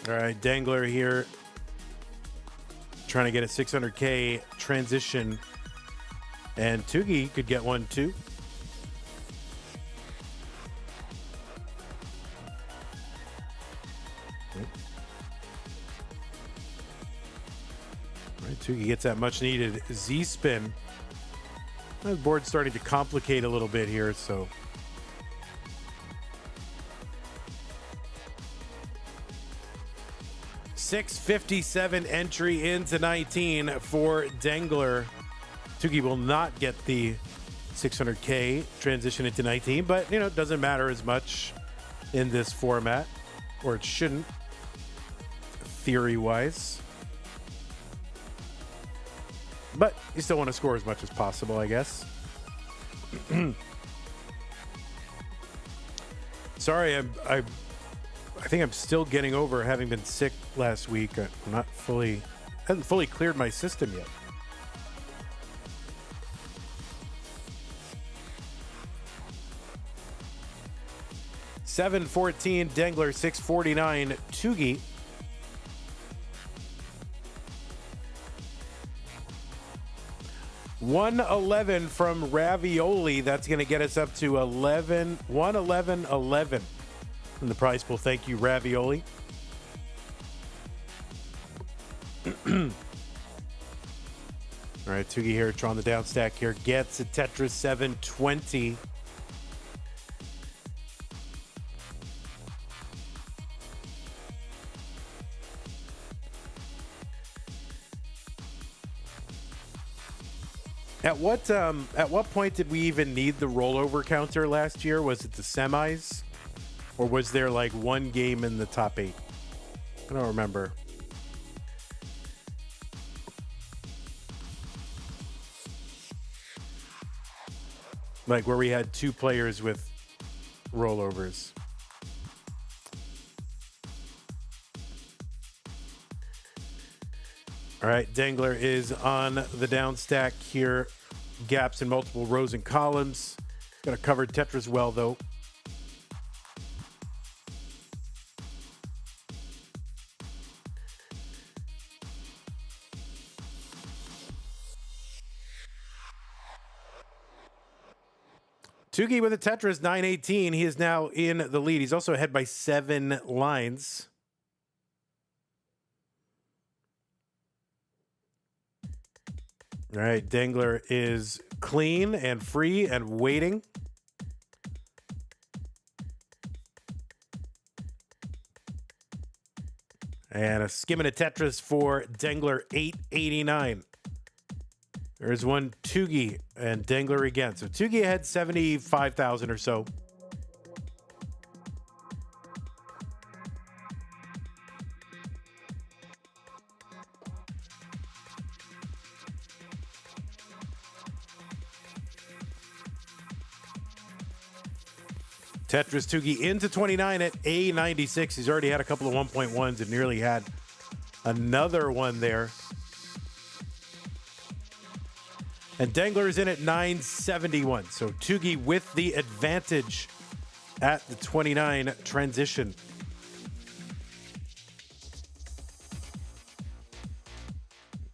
Speaker 1: All right, Dangler here trying to get a 600K transition, and Tugi could get one too. All right, Tugi gets that much needed Z spin. The board's starting to complicate a little bit here, so. $657 entry into 19 for Dengler. Tugi will not get the 600K transition into 19, but it doesn't matter as much in this format, or it shouldn't, theory-wise. But you still want to score as much as possible, I guess. Sorry, I think I'm still getting over having been sick last week. I'm haven't fully cleared my system yet. 714, Dengler. 649, Tugi. $111 from Ravioli. That's going to get us up to 111.11 from the prize pool. Thank you, Ravioli. All right, Tugi here, drawing the down stack here. Gets a Tetris 720. At what point did we even need the rollover counter last year? Was it the semis? Or was there like one game in the top 8? I don't remember. Like where we had 2 players with rollovers. All right, Dangler is on the down stack here. Gaps in multiple rows and columns. Got a covered Tetris well, though. Tugi with a Tetris 918. He is now in the lead. He's also ahead by 7 lines. All right, Dengler is clean and free and waiting. And a skimming a Tetris for Dengler, 889. There's one Tugi and Dengler again. So Tugi had 75,000 or so. Tetris Tugi into 29 at A96. He's already had a couple of 1.1s and nearly had another one there. And Dangler is in at 971. So Tugi with the advantage at the 29 transition.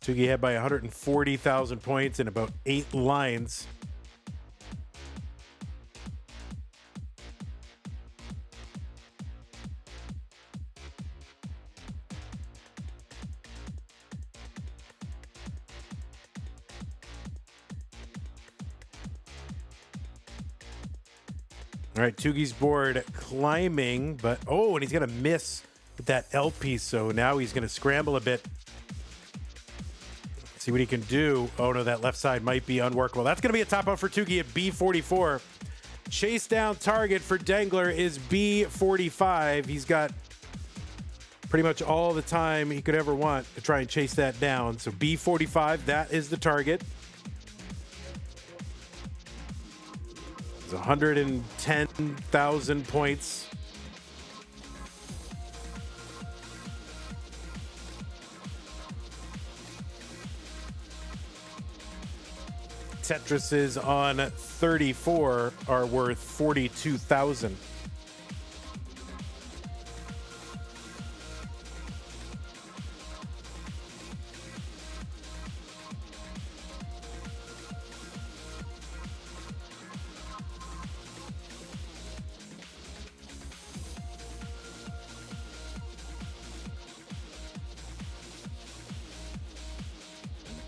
Speaker 1: Tugi had by 140,000 points in about 8 lines. All right, Tugi's board climbing, but and he's going to miss with that L piece, so now he's going to scramble a bit. See what he can do. Oh, no, that left side might be unworkable. That's going to be a top out for Tugi at B44. Chase down target for Dangler is B45. He's got pretty much all the time he could ever want to try and chase that down. So B45, that is the target. It's 110,000 points. Tetrises on 34 are worth 42,000.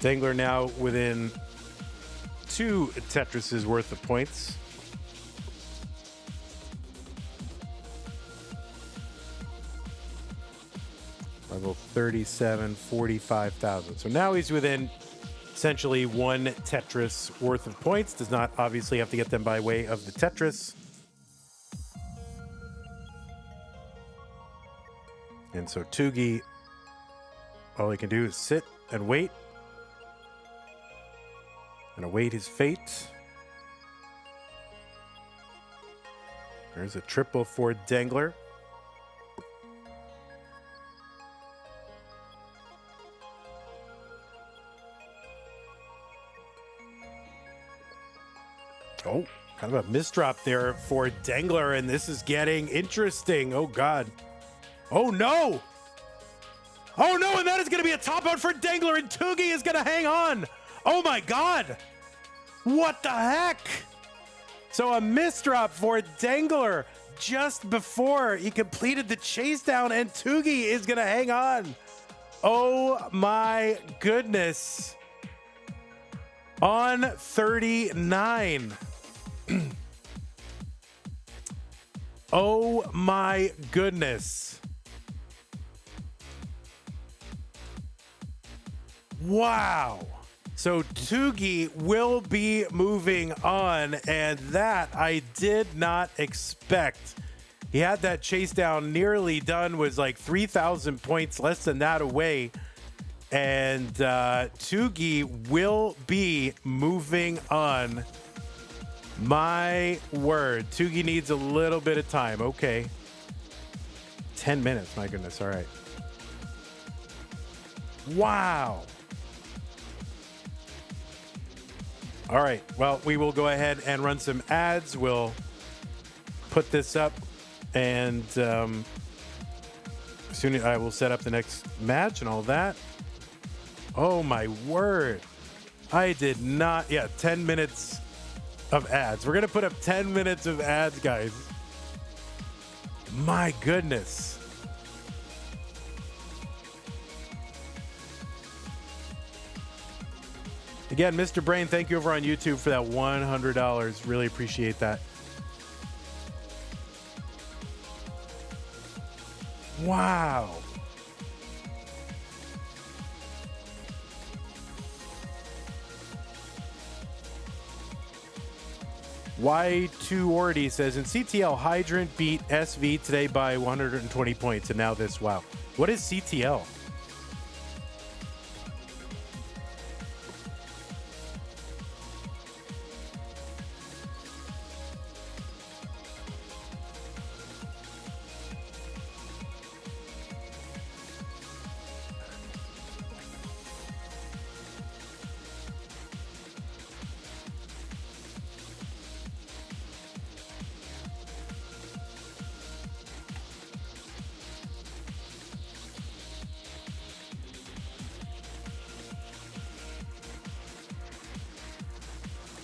Speaker 1: Dangler now within 2 Tetrises worth of points. Level 37, 45,000. So now he's within essentially 1 Tetris worth of points. Does not obviously have to get them by way of the Tetris. And so Tugi, all he can do is sit and wait. And await his fate. There's a triple for Dangler. Oh, kind of a misdrop there for Dengler, and this is getting interesting. Oh, God. Oh, no. Oh, no, and that is going to be a top out for Dangler, and Tugi is going to hang on. Oh, my God. What the heck? So a misdrop for Dangler just before he completed the chase down, and Tugi is going to hang on. Oh, my goodness. On 39. Oh, my goodness. Wow. So Tugi will be moving on, and that I did not expect. He had that chase down nearly done, was like 3,000 points, less than that away. And Tugi will be moving on. My word. Tugi needs a little bit of time. Okay. 10 minutes. My goodness. All right. Wow. All right. Well, we will go ahead and run some ads. We'll put this up, and soon I will set up the next match and all that. Oh, my word. I did not. Yeah, 10 minutes of ads. We're going to put up 10 minutes of ads, guys. My goodness. Again, Mr. Brain, thank you over on YouTube for that $100. Really appreciate that. Wow. Y2Ordy says, in CTL, Hydrant beat SV today by 120 points, and now this. Wow. What is CTL?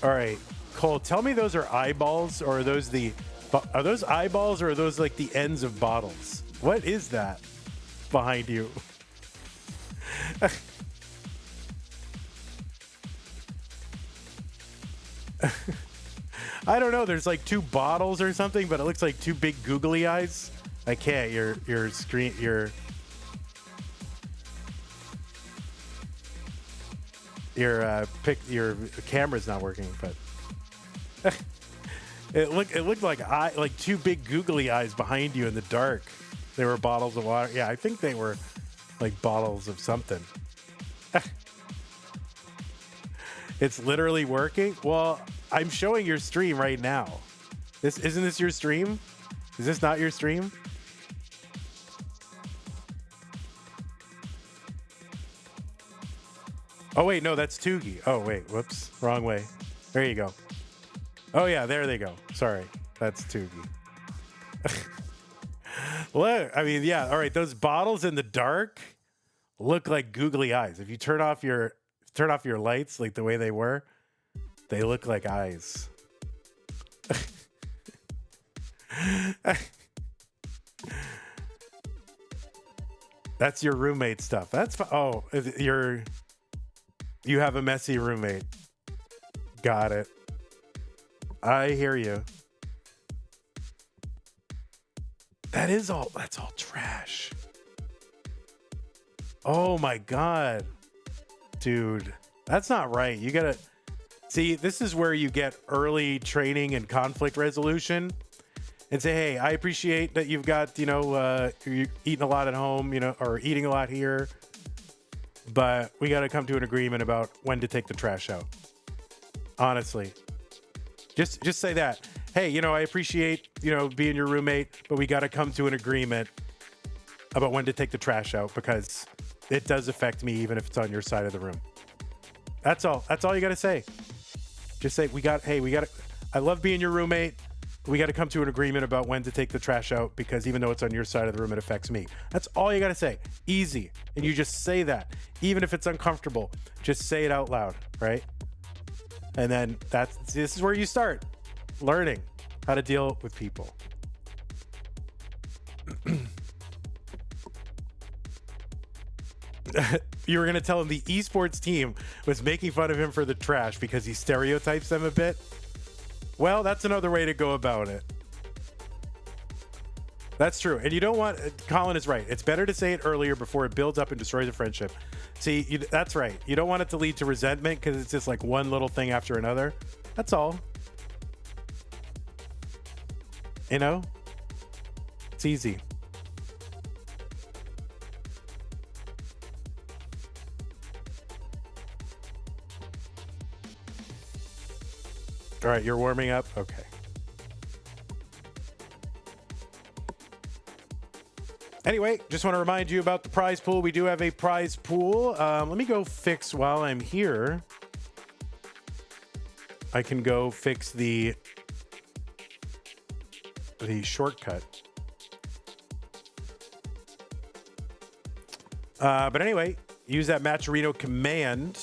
Speaker 1: All right, Cole, tell me those are eyeballs, or are those eyeballs, or are those like the ends of bottles? What is that behind you? I don't know. There's like two bottles or something, but it looks like two big googly eyes. I can't. Your screen, your camera's not working, but it looked like two big googly eyes behind you in the dark. They were bottles of water. Yeah, I think they were like bottles of something. It's literally working. Well, I'm showing your stream right now. Isn't this your stream? Is this not your stream? Oh, wait, no, that's Tugi. Oh, wait, whoops, wrong way. There you go. Oh, yeah, there they go. Sorry, that's Tugi. Well, I mean, yeah, all right, those bottles in the dark look like googly eyes. If you turn off your lights like the way they were, they look like eyes. That's your roommate stuff. That's oh, you have a messy roommate. Got it. I hear you. That's all trash. Oh my God. Dude, that's not right. You gotta see, this is where you get early training and conflict resolution and say, hey, I appreciate that you've got, you're eating a lot at home, or eating a lot here, but we got to come to an agreement about when to take the trash out. Honestly, just say that. Hey, I appreciate, being your roommate, but we got to come to an agreement about when to take the trash out, because it does affect me even if it's on your side of the room. That's all you got to say. Just say, I love being your roommate. We got to come to an agreement about when to take the trash out because even though it's on your side of the room, it affects me. That's all you got to say. Easy. And you just say that. Even if it's uncomfortable, just say it out loud, right? And then this is where you start learning how to deal with people. You were going to tell him the esports team was making fun of him for the trash because he stereotypes them a bit. Well, that's another way to go about it. That's true. And you don't want, Colin is right. It's better to say it earlier before it builds up and destroys a friendship. See, that's right. You don't want it to lead to resentment because it's just like one little thing after another. That's all. You know? It's easy. All right, you're warming up? Okay. Anyway, just want to remind you about the prize pool. We do have a prize pool. Let me go fix while I'm here. I can go fix the shortcut. But anyway, use that Matcherino command.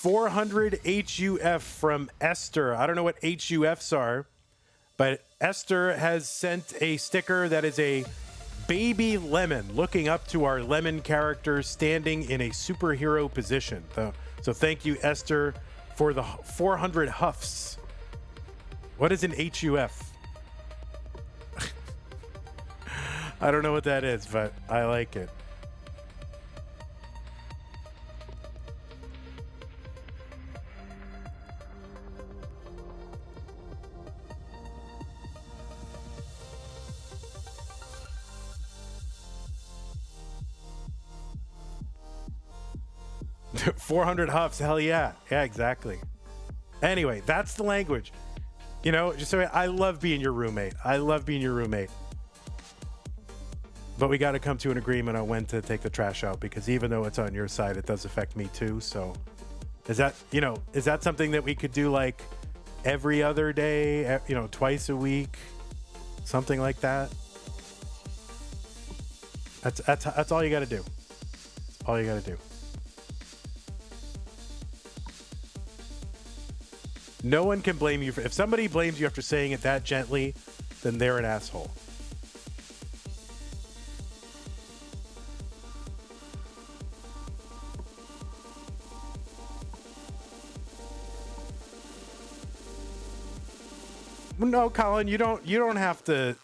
Speaker 1: 400 HUF from Esther. I don't know what HUFs are, but Esther has sent a sticker that is a baby lemon looking up to our lemon character standing in a superhero position. So thank you, Esther, for the 400 huffs. What is an HUF? I don't know what that is, but I like it. $400 huffs, hell yeah. Yeah, exactly. Anyway, that's the language. You know, just so I love being your roommate. I love being your roommate. But we got to come to an agreement on when to take the trash out because even though it's on your side, it does affect me too. So is that something that we could do like every other day, twice a week, something like that? That's all you got to do. All you got to do. No one can blame you if somebody blames you after saying it that gently, then they're an asshole. No, Colin, you don't have to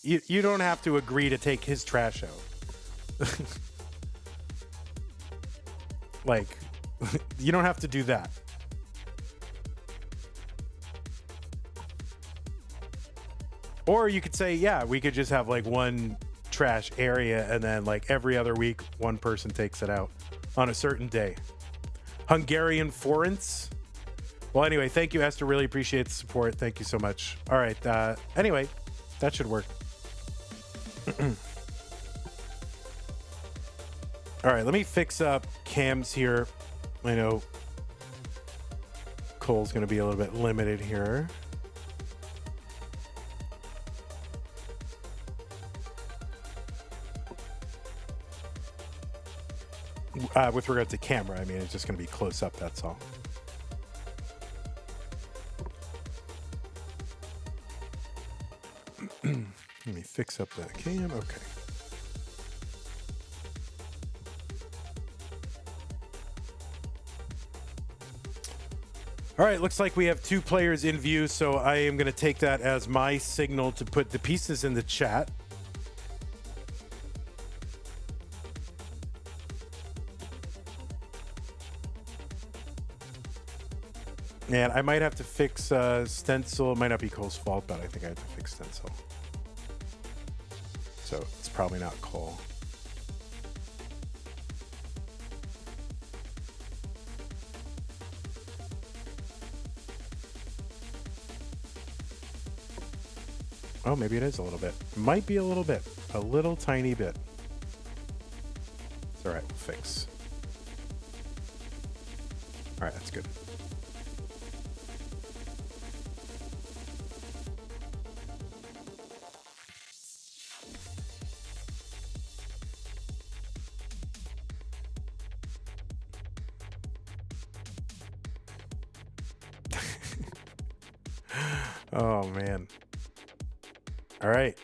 Speaker 1: you don't have to agree to take his trash out. Like you don't have to do that. Or you could say, yeah, we could just have like one trash area and then like every other week, one person takes it out on a certain day. Hungarian forints. Well, anyway, thank you, Esther. Really appreciate the support. Thank you so much. All right. Anyway, that should work. All right. Let me fix up cams here. I know Cole's going to be a little bit limited here. With regard to camera, I mean, it's just going to be close up, that's all. Let me fix up the cam. Okay. All right, looks like we have 2 players in view, so I am going to take that as my signal to put the pieces in the chat. And I might have to fix stencil. It might not be Cole's fault, but I think I have to fix stencil. So it's probably not Cole. Oh, maybe it is a little bit. Might be a little bit. A little tiny bit. It's all right, we'll fix. All right, that's good. Oh, man. All right.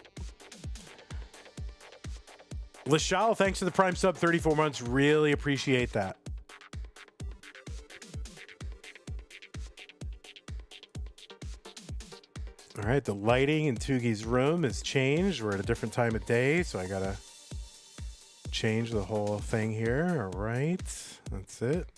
Speaker 1: Lashal, thanks for the Prime sub, 34 months. Really appreciate that. All right, the lighting in Tugi's room has changed. We're at a different time of day, so I got to change the whole thing here. All right, that's it.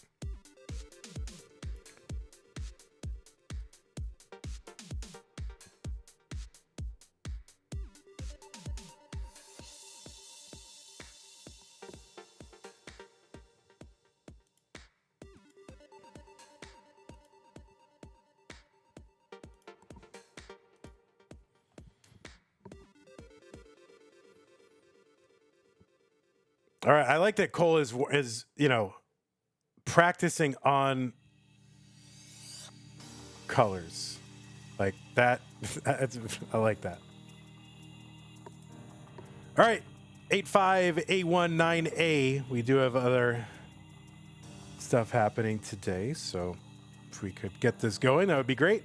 Speaker 1: All right, I like that Cole is practicing on colors like that. I like that. All right, 85819A. We do have other stuff happening today, so if we could get this going, that would be great.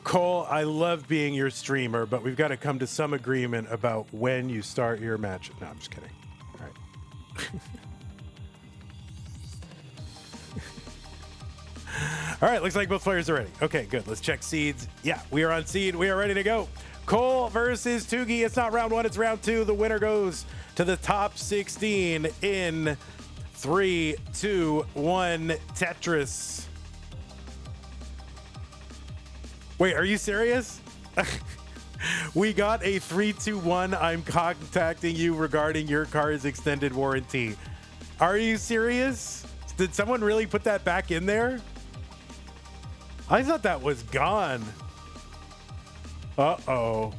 Speaker 1: Cole, I love being your streamer, but we've got to come to some agreement about when you start your match. No, I'm just kidding. All right. All right, looks like both players are ready. Okay, good. Let's check seeds. Yeah, we are on seed. We are ready to go. Cole versus Tugi. It's not round one, it's round two. The winner goes to the top 16 in 3, 2, 1, Tetris. Wait, are you serious? We got a 3, 2, 1. I'm contacting you regarding your car's extended warranty. Are you serious? Did someone really put that back in there? I thought that was gone. Uh-oh.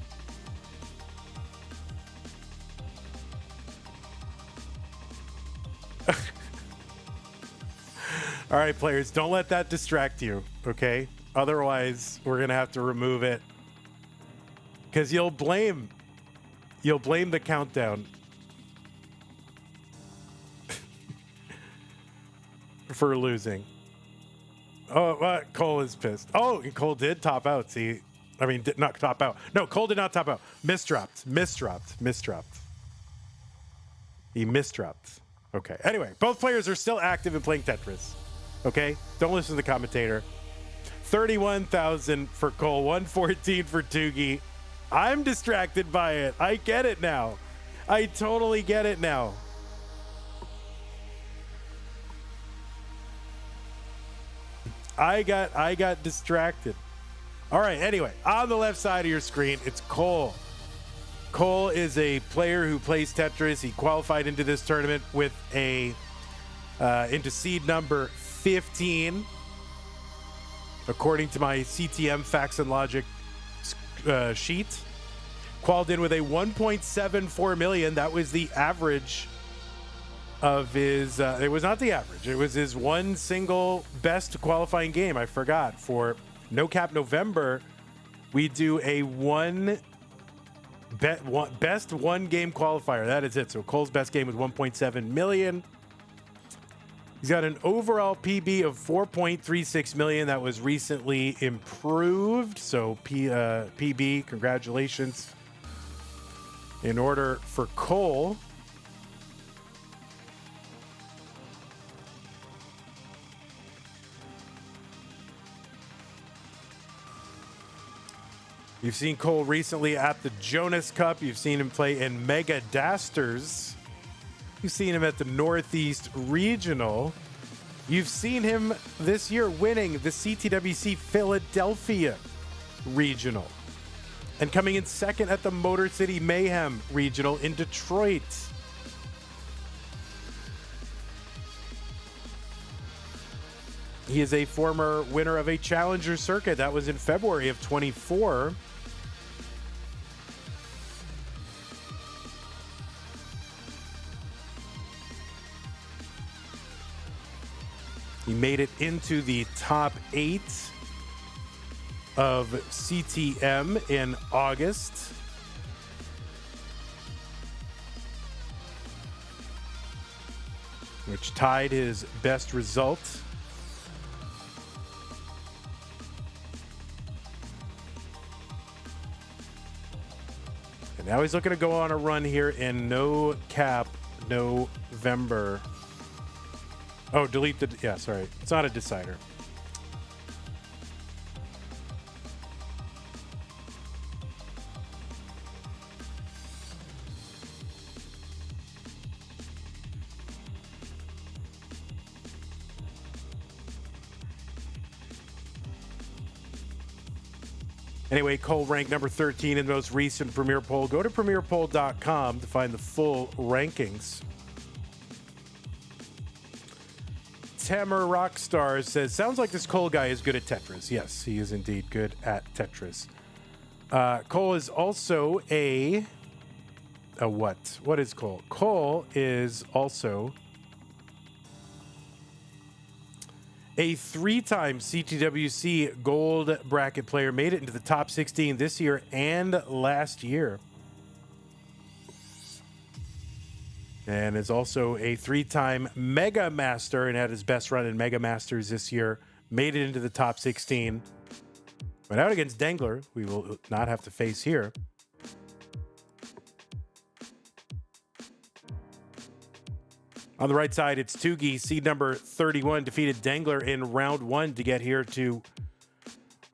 Speaker 1: All right, players, don't let that distract you, okay? Otherwise, we're going to have to remove it. Because you'll blame the countdown for losing. Oh, Cole is pissed. Oh, Cole did top out. See, I mean, did not top out. No, Cole did not top out. Misdropped. He misdropped. Okay. Anyway, both players are still active and playing Tetris. Okay? Don't listen to the commentator. 31,000 for Cole, 114 for Tugi. I'm distracted by it. I get it now. I totally get it now. I got distracted. All right, anyway, on the left side of your screen, it's Cole. Cole is a player who plays Tetris. He qualified into this tournament with into seed number 15. According to my CTM Facts and Logic sheet, qualified in with a 1.74 million. That was the average of his. It was not the average. It was his one single best qualifying game. I forgot. For No Cap November, we do a best one game qualifier. That is it. So Cole's best game was 1.7 million. He's got an overall PB of 4.36 million. That was recently improved. So PB, congratulations. In order for Cole, you've seen Cole recently at the Jonas Cup. You've seen him play in Mega Dasters. You've seen him at the Northeast Regional. You've seen him this year winning the CTWC Philadelphia Regional and coming in second at the Motor City Mayhem Regional in Detroit. He is a former winner of a Challenger Circuit. That was in February of 24. He made it into the top 8 of CTM in August. Which tied his best result. And now he's looking to go on a run here in no cap November. Oh, delete the, yeah, sorry. It's not a decider. Anyway, Cole ranked number 13 in the most recent Premier Poll. Go to premierpoll.com to find the full rankings. Tamer Rockstar says, sounds like this Cole guy is good at Tetris. Yes, he is indeed good at Tetris. Cole is also a what? What is Cole? Cole is also a 3-time CTWC gold bracket player, made it into the top 16 this year and last year. And is also a 3-time Mega Master and had his best run in Mega Masters this year. Made it into the top 16. Went out against Dengler, we will not have to face here. On the right side, it's Tugi, seed number 31, defeated Dangler in round 1 to get here to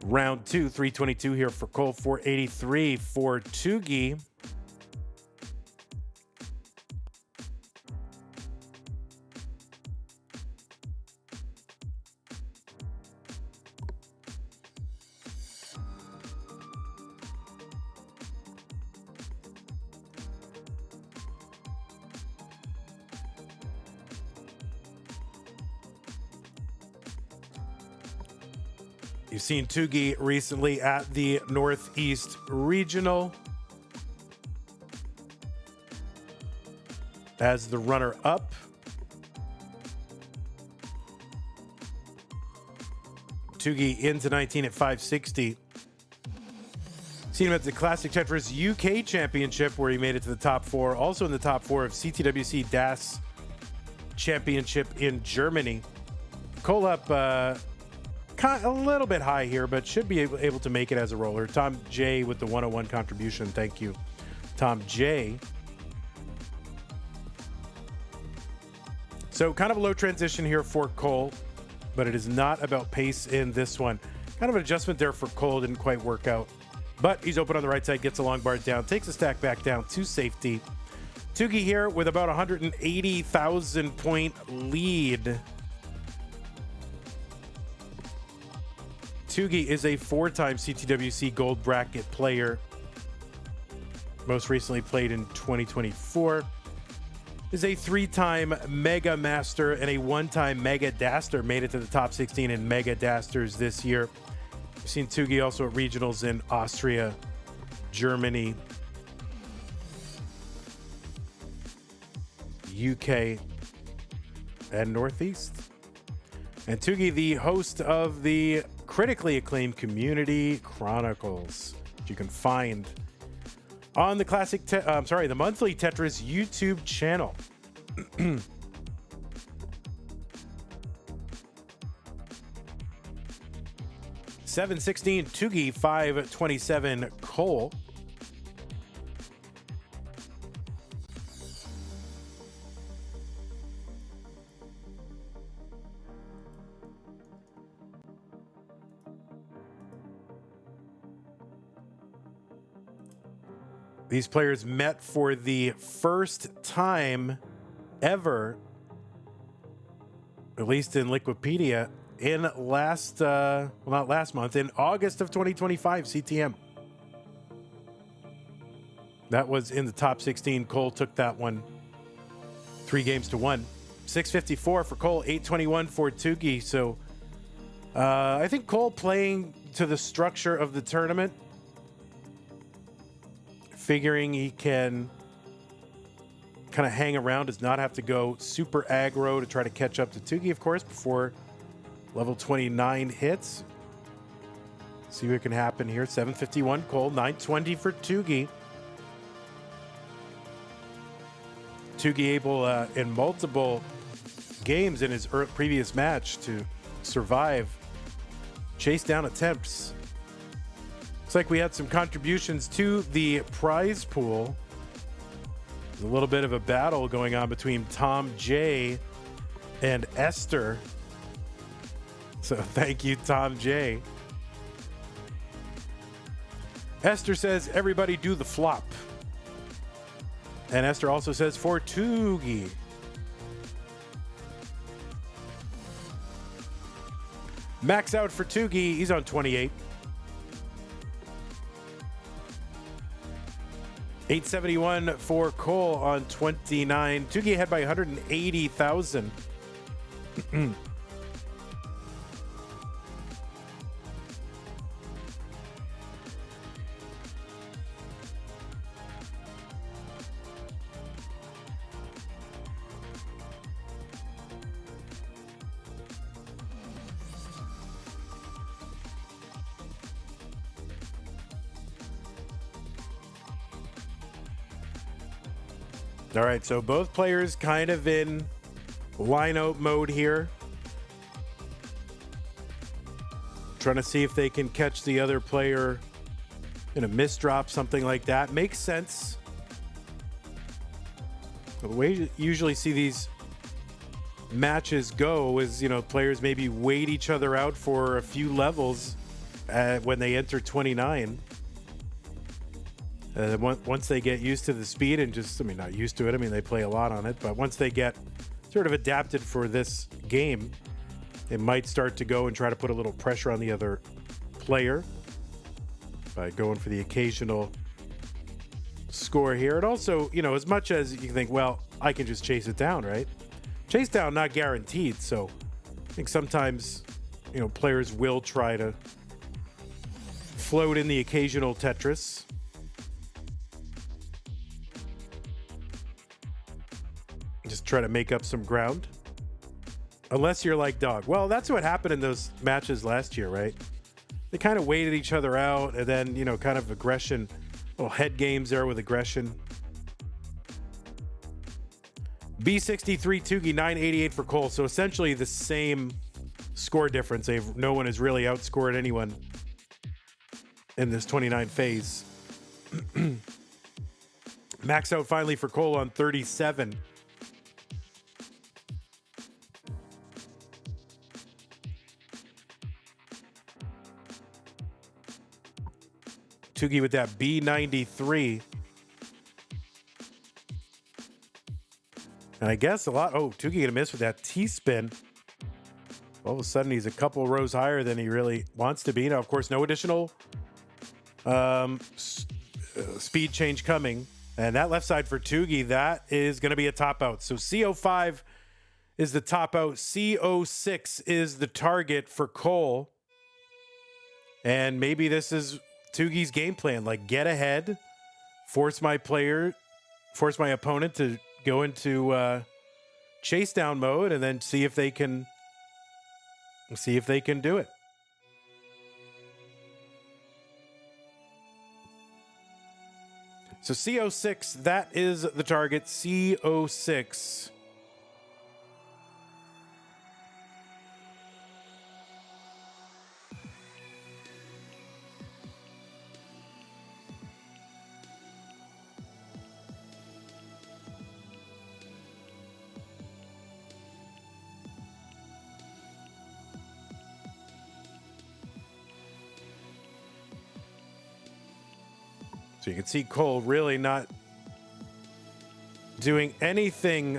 Speaker 1: round 2. 322 here for Cole, 483 for Tugi. You've seen Tugi recently at the Northeast Regional as the runner-up. Tugi into 19 at 560. Seen him at the Classic Tetris UK Championship where he made it to the top 4. Also in the top 4 of CTWC DAS Championship in Germany. Cole up a little bit high here, but should be able to make it as a roller. Tom J with the 101 contribution. Thank you, Tom J. So kind of a low transition here for Cole, but it is not about pace in this one. Kind of an adjustment there for Cole. Didn't quite work out, but he's open on the right side, gets a long bar down, takes a stack back down to safety. Tugi here with about 180,000 point lead. Tugi is a 4-time CTWC Gold Bracket player. Most recently played in 2024. Is a 3-time Mega Master and a 1-time Mega Daster. Made it to the top 16 in Mega Dasters this year. We've seen Tugi also at regionals in Austria, Germany, UK, and Northeast. And Tugi, the host of the critically acclaimed Community Chronicles, which you can find on the the monthly Tetris YouTube channel. 716 Tugi, 527 Cole. These players met for the first time ever, at least in Liquipedia, in not last month, in August of 2025 CTM. That was in the top 16. Cole took that one 3-1. 654 for Cole, 821 for Tugi. So I think Cole playing to the structure of the tournament, figuring he can kind of hang around, does not have to go super aggro to try to catch up to Tugi, of course, before Level 29 hits. See what can happen here. 751 Cole, 920 for Tugi. Tugi able in multiple games in his previous match to survive chase down attempts. Looks like we had some contributions to the prize pool. There's a little bit of a battle going on between Tom J and Esther. So thank you, Tom J. Esther says, everybody do the flop. And Esther also says, for Tugi. Max out for Tugi. He's on 28. 871 for Cole on 29. Tugi ahead by 180,000. All right, so both players kind of in line-out mode here. Trying to see if they can catch the other player in a misdrop, something like that. Makes sense. The way you usually see these matches go is, you know, players maybe wait each other out for a few levels when they enter 29. Once they get used to the speed and just, I mean, not used to it, I mean, they play a lot on it, but once they get sort of adapted for this game, it might start to go and try to put a little pressure on the other player by going for the occasional score here. And also, you know, as much as you think, well, I can just chase it down, right? Chase down, not guaranteed. So I think sometimes, you know, players will try to float in the occasional Tetris. Just try to make up some ground. Unless you're like Dog. Well, that's what happened in those matches last year, right? They kind of waited each other out and then, you know, kind of aggression, little head games there with aggression. B63 Tugi, 988 for Cole. So essentially the same score difference. No one has really outscored anyone in this 29 phase. Max out finally for Cole on 37. Tugi with that B93. And I guess Tugi gonna miss with that T-spin. All of a sudden, he's a couple rows higher than he really wants to be. Now, of course, no additional speed change coming. And that left side for Tugi, that is gonna be a top out. So CO5 is the top out. CO6 is the target for Cole. And maybe this is Tugi's game plan, like get ahead, force my opponent to go into chase down mode, and then see if they can do it. So CO6, that is the target. CO6. So you can see Cole really not doing anything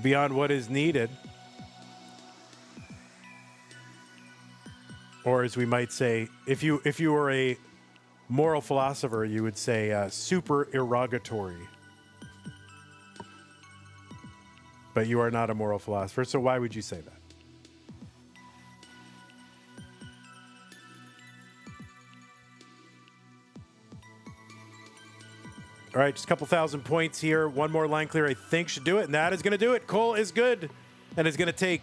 Speaker 1: beyond what is needed. Or as we might say, if you were a moral philosopher, you would say super erogatory. But you are not a moral philosopher, so why would you say that? All right, just a couple thousand points here. One more line clear, I think, should do it, and that is going to do it. Cole is good. and is going to take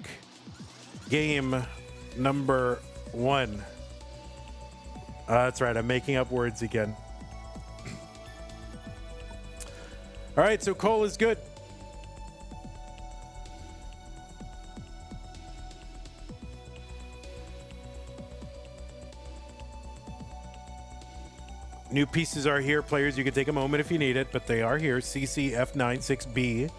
Speaker 1: game number 1. That's right. I'm making up words again. All right, so Cole is good. New pieces are here, players. You can take a moment if you need it, but they are here. CCF96B.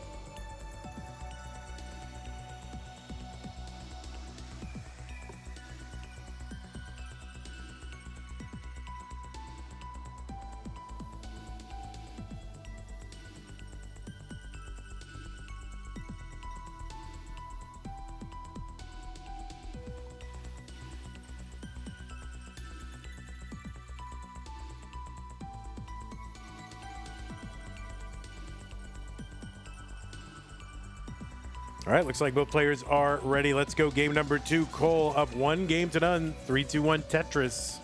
Speaker 1: All right, looks like both players are ready. Let's go game number 2. Cole up 1-0. 3-2-1 Tetris.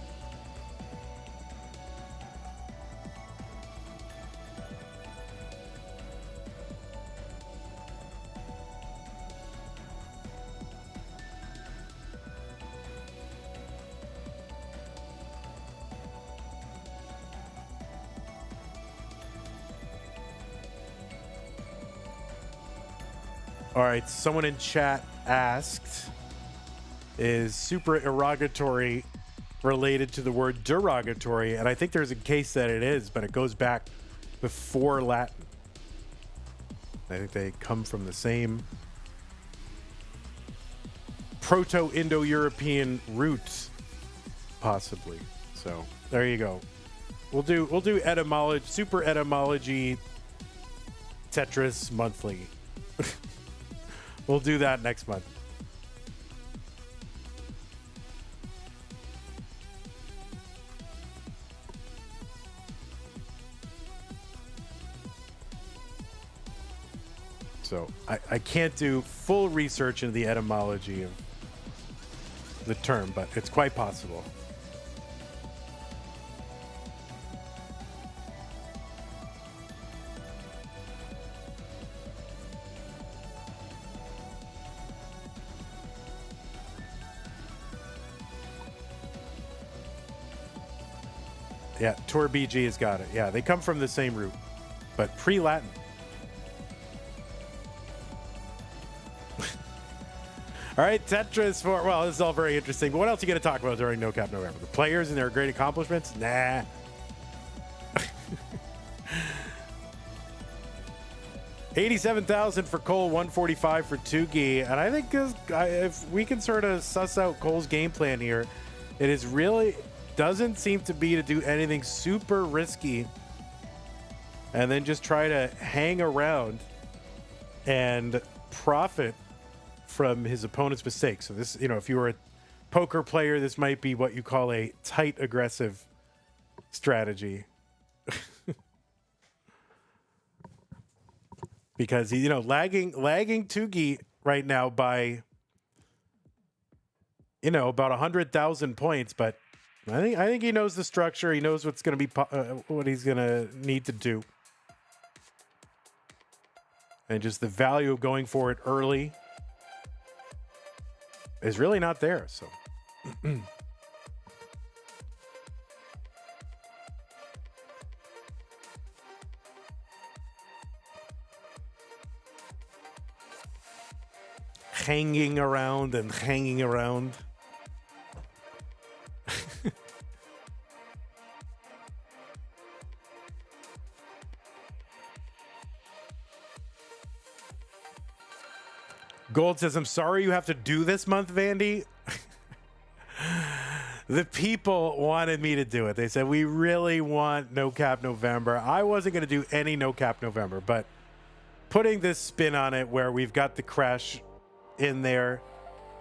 Speaker 1: All right, someone in chat asked, is supererogatory related to the word derogatory? And I think there's a case that it is, but it goes back before Latin. I think they come from the same Proto-Indo-European roots, possibly. So there you go. We'll do etymology, super etymology Tetris monthly. We'll do that next month. So I can't do full research into the etymology of the term, but it's quite possible. Yeah, Tor BG has got it. Yeah, they come from the same root, but pre-Latin. All right, Tetris for, well, this is all very interesting, but what else are you going to talk about during No Cap November? The players and their great accomplishments? Nah. $87,000 for Cole, $145 for Tugi, and I think if we can sort of suss out Cole's game plan here, it is really doesn't seem to be to do anything super risky and then just try to hang around and profit from his opponent's mistakes. So this, if you were a poker player, this might be what you call a tight aggressive strategy. Because he, lagging Tugi right now by about 100,000 points, but I think he knows the structure. He knows what's going to be what he's going to need to do, and just the value of going for it early is really not there. So. Hanging around and hanging around. Gold says, I'm sorry you have to do this month, Vandy. The people wanted me to do it. They said, we really want No Cap November. I wasn't going to do any No Cap November, but putting this spin on it where we've got the crash in there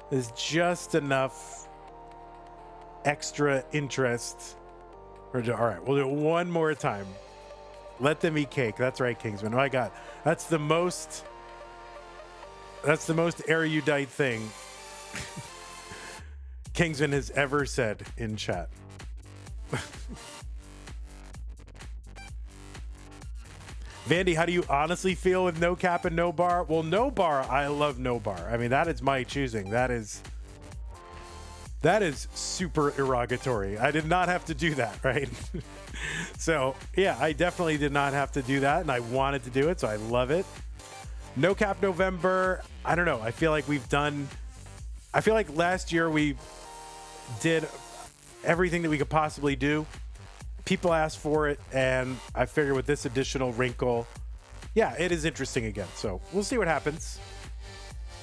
Speaker 1: is just enough extra interest. All right, we'll do it one more time. Let them eat cake. That's right, Kingsman. Oh my God, that's the most erudite thing Kingsman has ever said in chat. Vandy, how do you honestly feel with no cap and no bar? Well, no bar, I love no bar. I mean, that is my choosing. That is super derogatory. I did not have to do that, right? So, yeah, I definitely did not have to do that, and I wanted to do it, so I love it. No cap November, I don't know. I feel like last year we did everything that we could possibly do. People asked for it, and I figure with this additional wrinkle, yeah, it is interesting again. So we'll see what happens.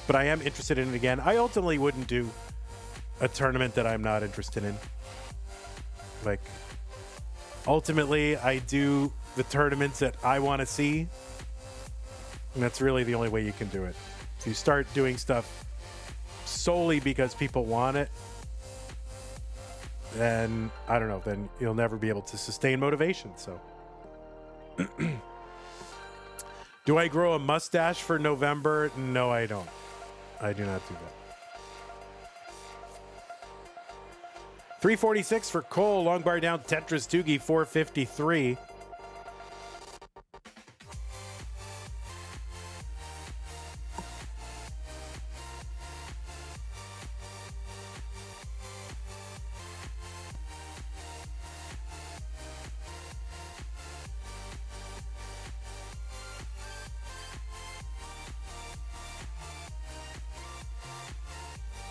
Speaker 1: But I am interested in it again. I ultimately wouldn't do a tournament that I'm not interested in. Like, ultimately, I do the tournaments that I want to see. And that's really the only way you can do it. If you start doing stuff solely because people want it, then I don't know, then you'll never be able to sustain motivation. So do I grow a mustache for November? No, I don't. I do not do that. 346 for Cole, long bar down, Tetris, Tugi, 453.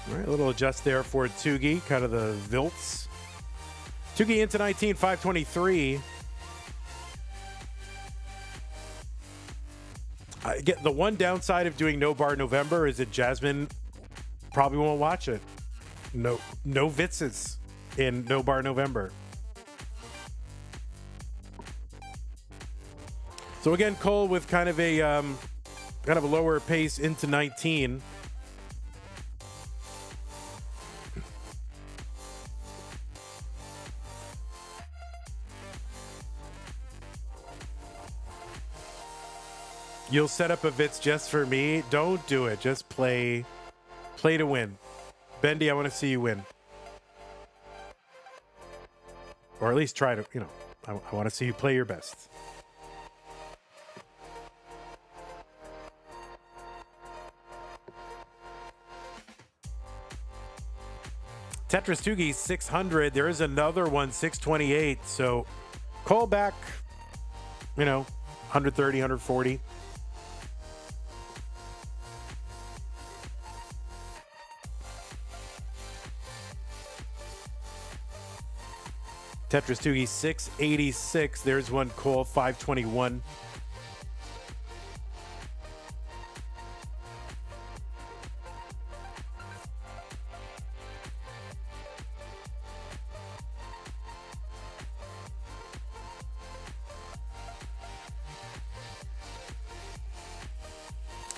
Speaker 1: All right, a little adjust there for Tugi, kind of the Vilts. Tugi into 19, 523. I get the one downside of doing no bar November is that Jasmine probably won't watch it. No Vitzes in no bar November. So again, Cole with kind of a lower pace into 19. You'll set up a Vitz just for me. Don't do it. Just play to win. Bendy, I want to see you win. Or at least try to, I want to see you play your best. Tetris Tugi, 600. There is another one, 628. So call back, 130, 140. Tetris Tugi, 686. There's one, Cole, 521.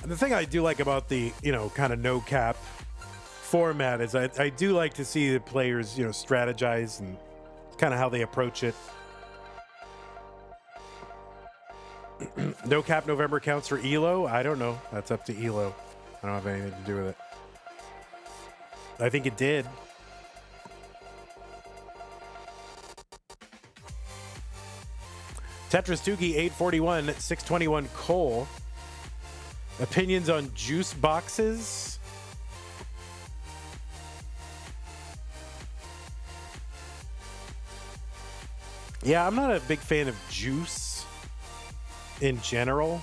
Speaker 1: And the thing I do like about the, kind of no cap format is I do like to see the players, strategize and kind of how they approach it. No cap November counts for ELO? I don't know. That's up to ELO. I don't have anything to do with it. I think it did. Tetris Tugi, 841, 621 Cole. Opinions on juice boxes? Yeah, I'm not a big fan of juice in general.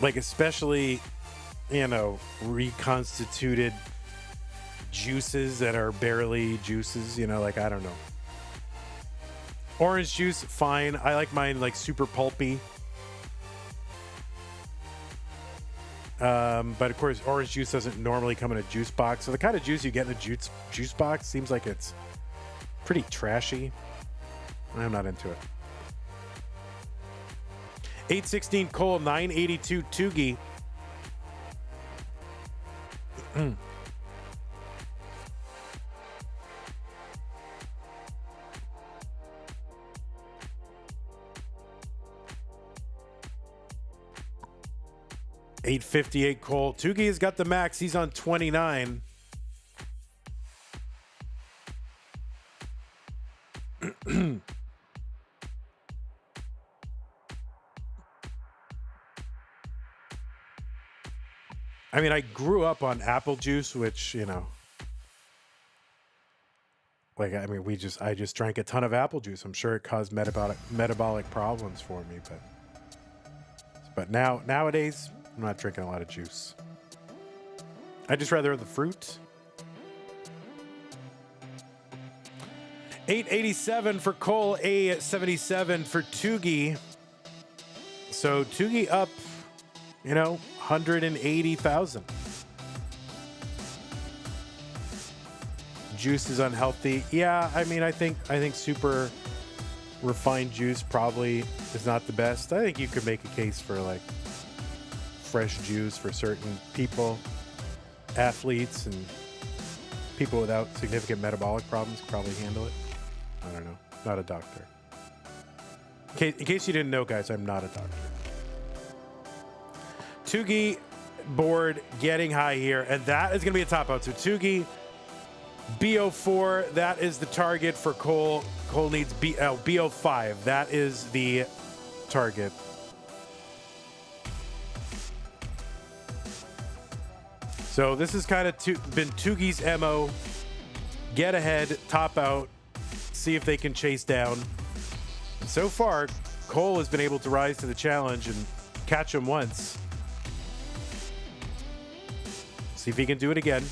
Speaker 1: Like, especially, reconstituted juices that are barely juices, I don't know. Orange juice, fine. I like mine, super pulpy. But of course, orange juice doesn't normally come in a juice box. So the kind of juice you get in a juice box seems like it's pretty trashy. I'm not into it. 816 Cole, 982 Tugi. $858 Cole. Tugi has got the max. He's on 29. I mean, I grew up on apple juice, which, you know, like, I mean, I just drank a ton of apple juice. I'm sure it caused metabolic problems for me, but nowadays, I'm not drinking a lot of juice. I just rather the fruit. 887 for Cole, A77 for Tugi. So Tugi up, you know, 180,000. Juice is unhealthy. Yeah, I mean, I think super refined juice probably is not the best. I think you could make a case for like fresh juice for certain people, athletes, and people without significant metabolic problems could probably handle it. I don't know. Not a doctor. In case you didn't know, guys, I'm not a doctor. Tugi board getting high here, and that is going to be a top out. So Tugi, BO4, that is the target for Cole. Cole needs BO5. That is the target. So this has kind of been Tugi's MO. Get ahead, top out, see if they can chase down. And so far, Cole has been able to rise to the challenge and catch him once. See if he can do it again.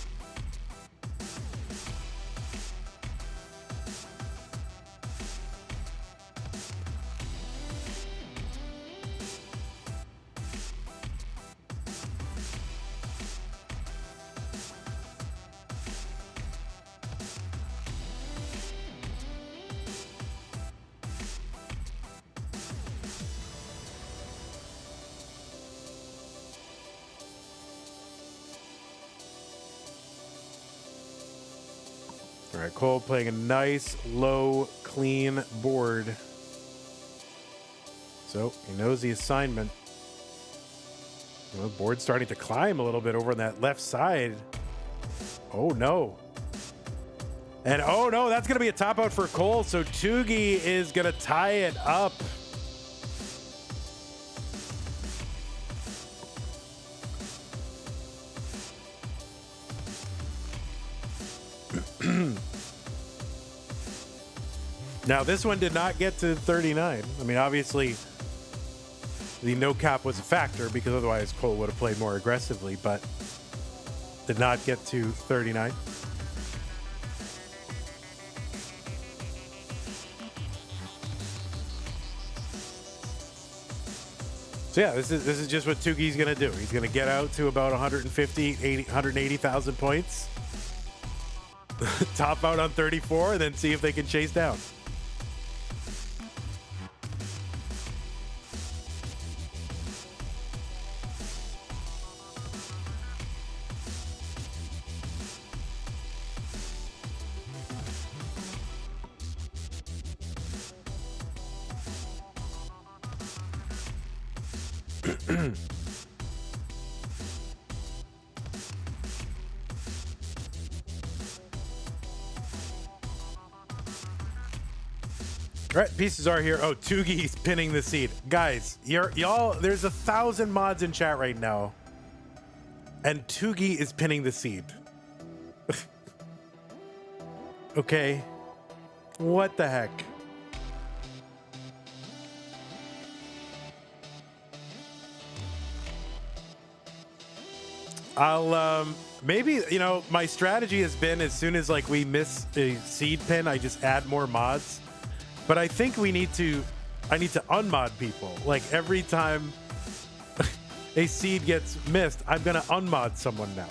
Speaker 1: All right, Cole playing a nice, low, clean board. So he knows the assignment. Well, the board's starting to climb a little bit over on that left side. Oh, no. And oh, no, that's going to be a top out for Cole. So Tugi is going to tie it up. Now, this one did not get to 39. I mean, obviously, the no cap was a factor because otherwise Cole would have played more aggressively, but did not get to 39. So yeah, this is just what Tugi's going to do. He's going to get out to about 180,000 points. Top out on 34 and then see if they can chase down. All right, pieces are here. Oh, Tugi's pinning the seed. Guys, y'all, there's 1,000 mods in chat right now. And Tugi is pinning the seed. Okay. What the heck? I'll, maybe, you know, my strategy has been as soon as like we miss a seed pin, I just add more mods. But I think I need to unmod people. Like every time a seed gets missed, I'm going to unmod someone now.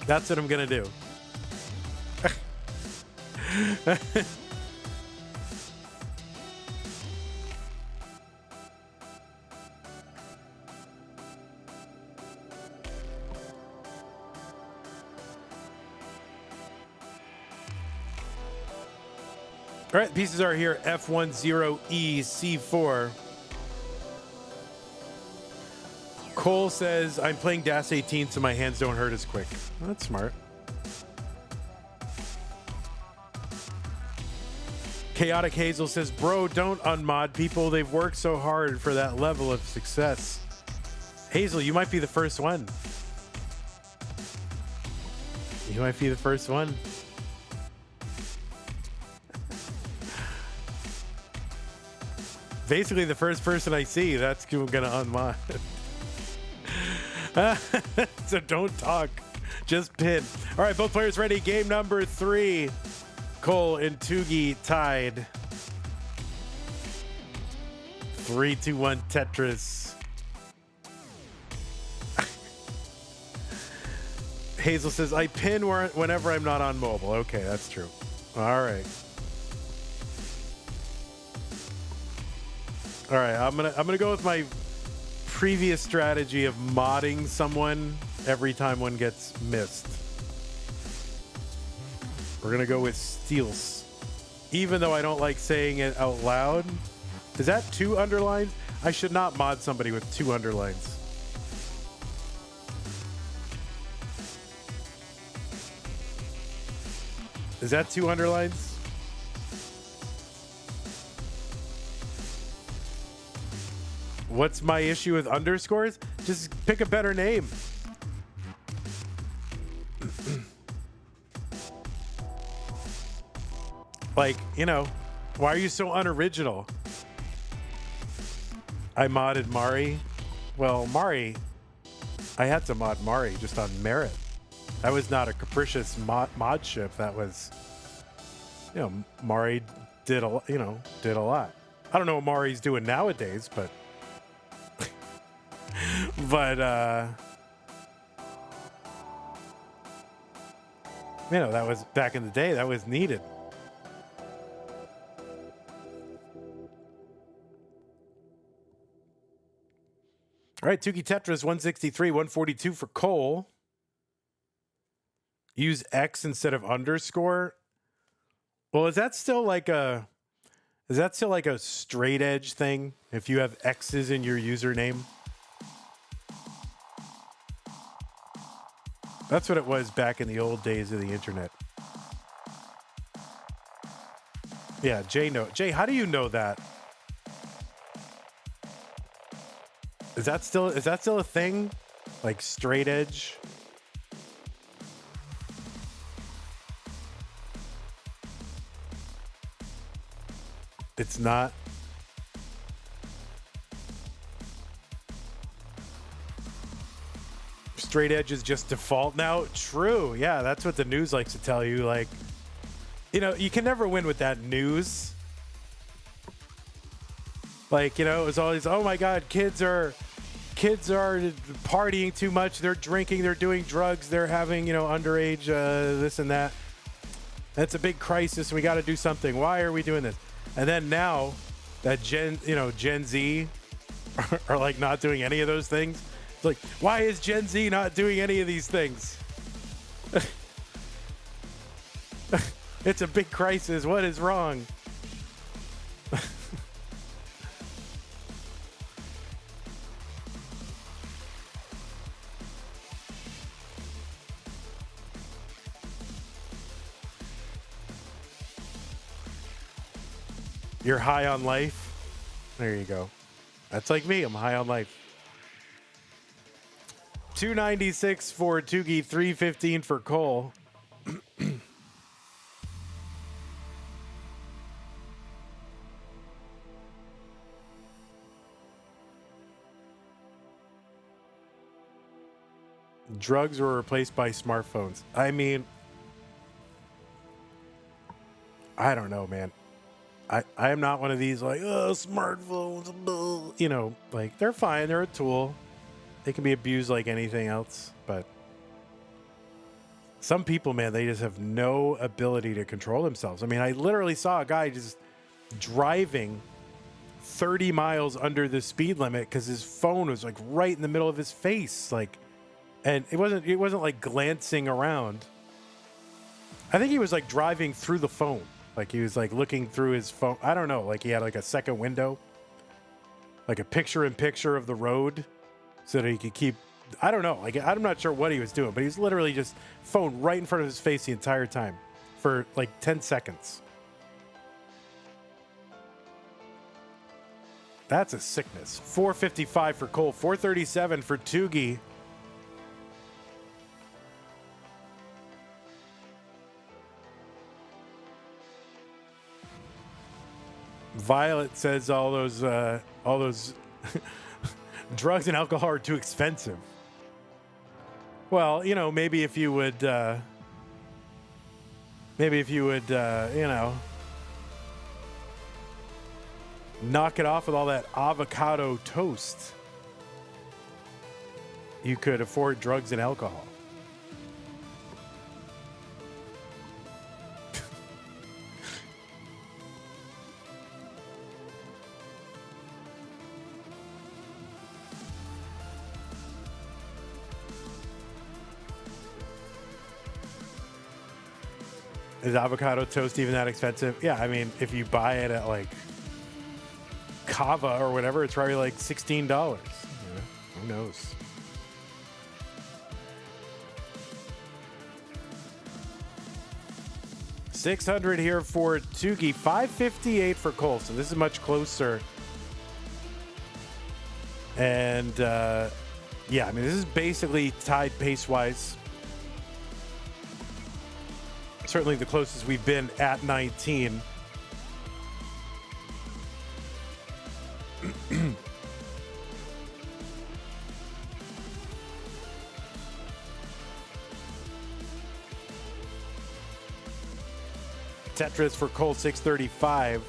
Speaker 1: That's what I'm going to do. All right, pieces are here. F10E C4. Cole says, I'm playing DAS 18 so my hands don't hurt as quick. Well, that's smart. Chaotic Hazel says, bro, don't unmod people. They've worked so hard for that level of success. Hazel, you might be the first one. You might be the first one. Basically, the first person I see, that's who I'm going to unmod. So don't talk. Just pin. All right, both players ready. Game number 3. Cole and Tugi tied. 3, 2, 1 Tetris. Hazel says, I pin whenever I'm not on mobile. Okay, that's true. All right. All right, I'm gonna go with my previous strategy of modding someone every time one gets missed. We're gonna go with Steels, even though I don't like saying it out loud. Is that 2 underlines? I should not mod somebody with 2 underlines. Is that 2 underlines? What's my issue with underscores? Just pick a better name. Like, you know, why are you so unoriginal? I modded Mari. Well, Mari, I had to mod Mari just on merit. That was not a capricious mod ship. That was, you know, Mari did a lot. I don't know what Mari's doing nowadays, but you know, that was back in the day. That was needed. All right, Tugi Tetris 163, 142 for Cole. Use X instead of underscore. Well, is that still like a straight edge thing if you have X's in your username? That's what it was back in the old days of the internet. Yeah, Jay, how do you know that? Is that still a thing? Like straight edge? It's not. Straight edge is just default now. True. Yeah, that's what the news likes to tell you. Like, you know, you can never win with that news. Like, you know, it was always, oh my God, kids are partying too much. They're drinking. They're doing drugs. They're having, you know, underage this and that. That's a big crisis. We got to do something. Why are we doing this? And then now that Gen Z are like not doing any of those things. It's like, why is Gen Z not doing any of these things? It's a big crisis. What is wrong? You're high on life. There you go. That's like me. I'm high on life. 296 for Tugi, 315 for Cole. Drugs were replaced by smartphones. I mean, I don't know, man. I am not one of these like, oh, smartphones, you know, like they're fine. They're a tool. They can be abused like anything else. But some people, man, they just have no ability to control themselves. I mean, I literally saw a guy just driving 30 miles under the speed limit because his phone was like right in the middle of his face. Like, and it wasn't like glancing around. I think he was like driving through the phone. Like he was like looking through his phone. I don't know. Like he had like a second window, like a picture-in-picture of the road so that he could keep, I don't know. Like, I'm not sure what he was doing, but he was literally just phone right in front of his face the entire time for like 10 seconds. That's a sickness. 455 for Cole, 437 for Tugi. Violet says all those drugs and alcohol are too expensive. Well, you know, maybe if you would, you know, knock it off with all that avocado toast, you could afford drugs and alcohol. Is avocado toast even that expensive? Yeah, I mean, if you buy it at like Kava or whatever, it's probably like $16. Yeah, who knows? $600 here for Tugi, $558 for Cole. So this is much closer. And yeah, I mean, this is basically tied pace-wise. Certainly the closest we've been at 19. Tetris for Cole, 635.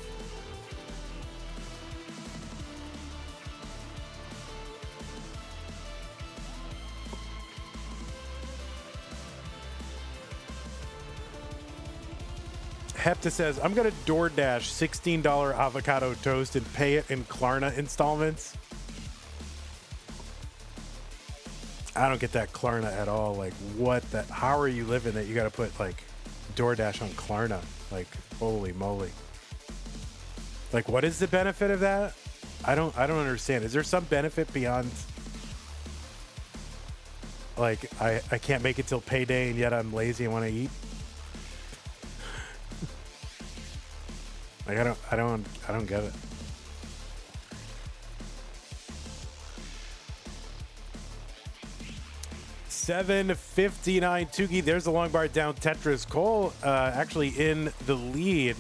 Speaker 1: Hepta says, I'm going to DoorDash $16 avocado toast and pay it in Klarna installments. I don't get that Klarna at all. Like, what? How are you living that you got to put, like, DoorDash on Klarna? Like, holy moly. Like, what is the benefit of that? I don't understand. Is there some benefit beyond, like, I can't make it till payday and yet I'm lazy and want to eat? Like, I don't get it. $7.59 Tugi. There's the long bar down Tetris. Cole actually in the lead.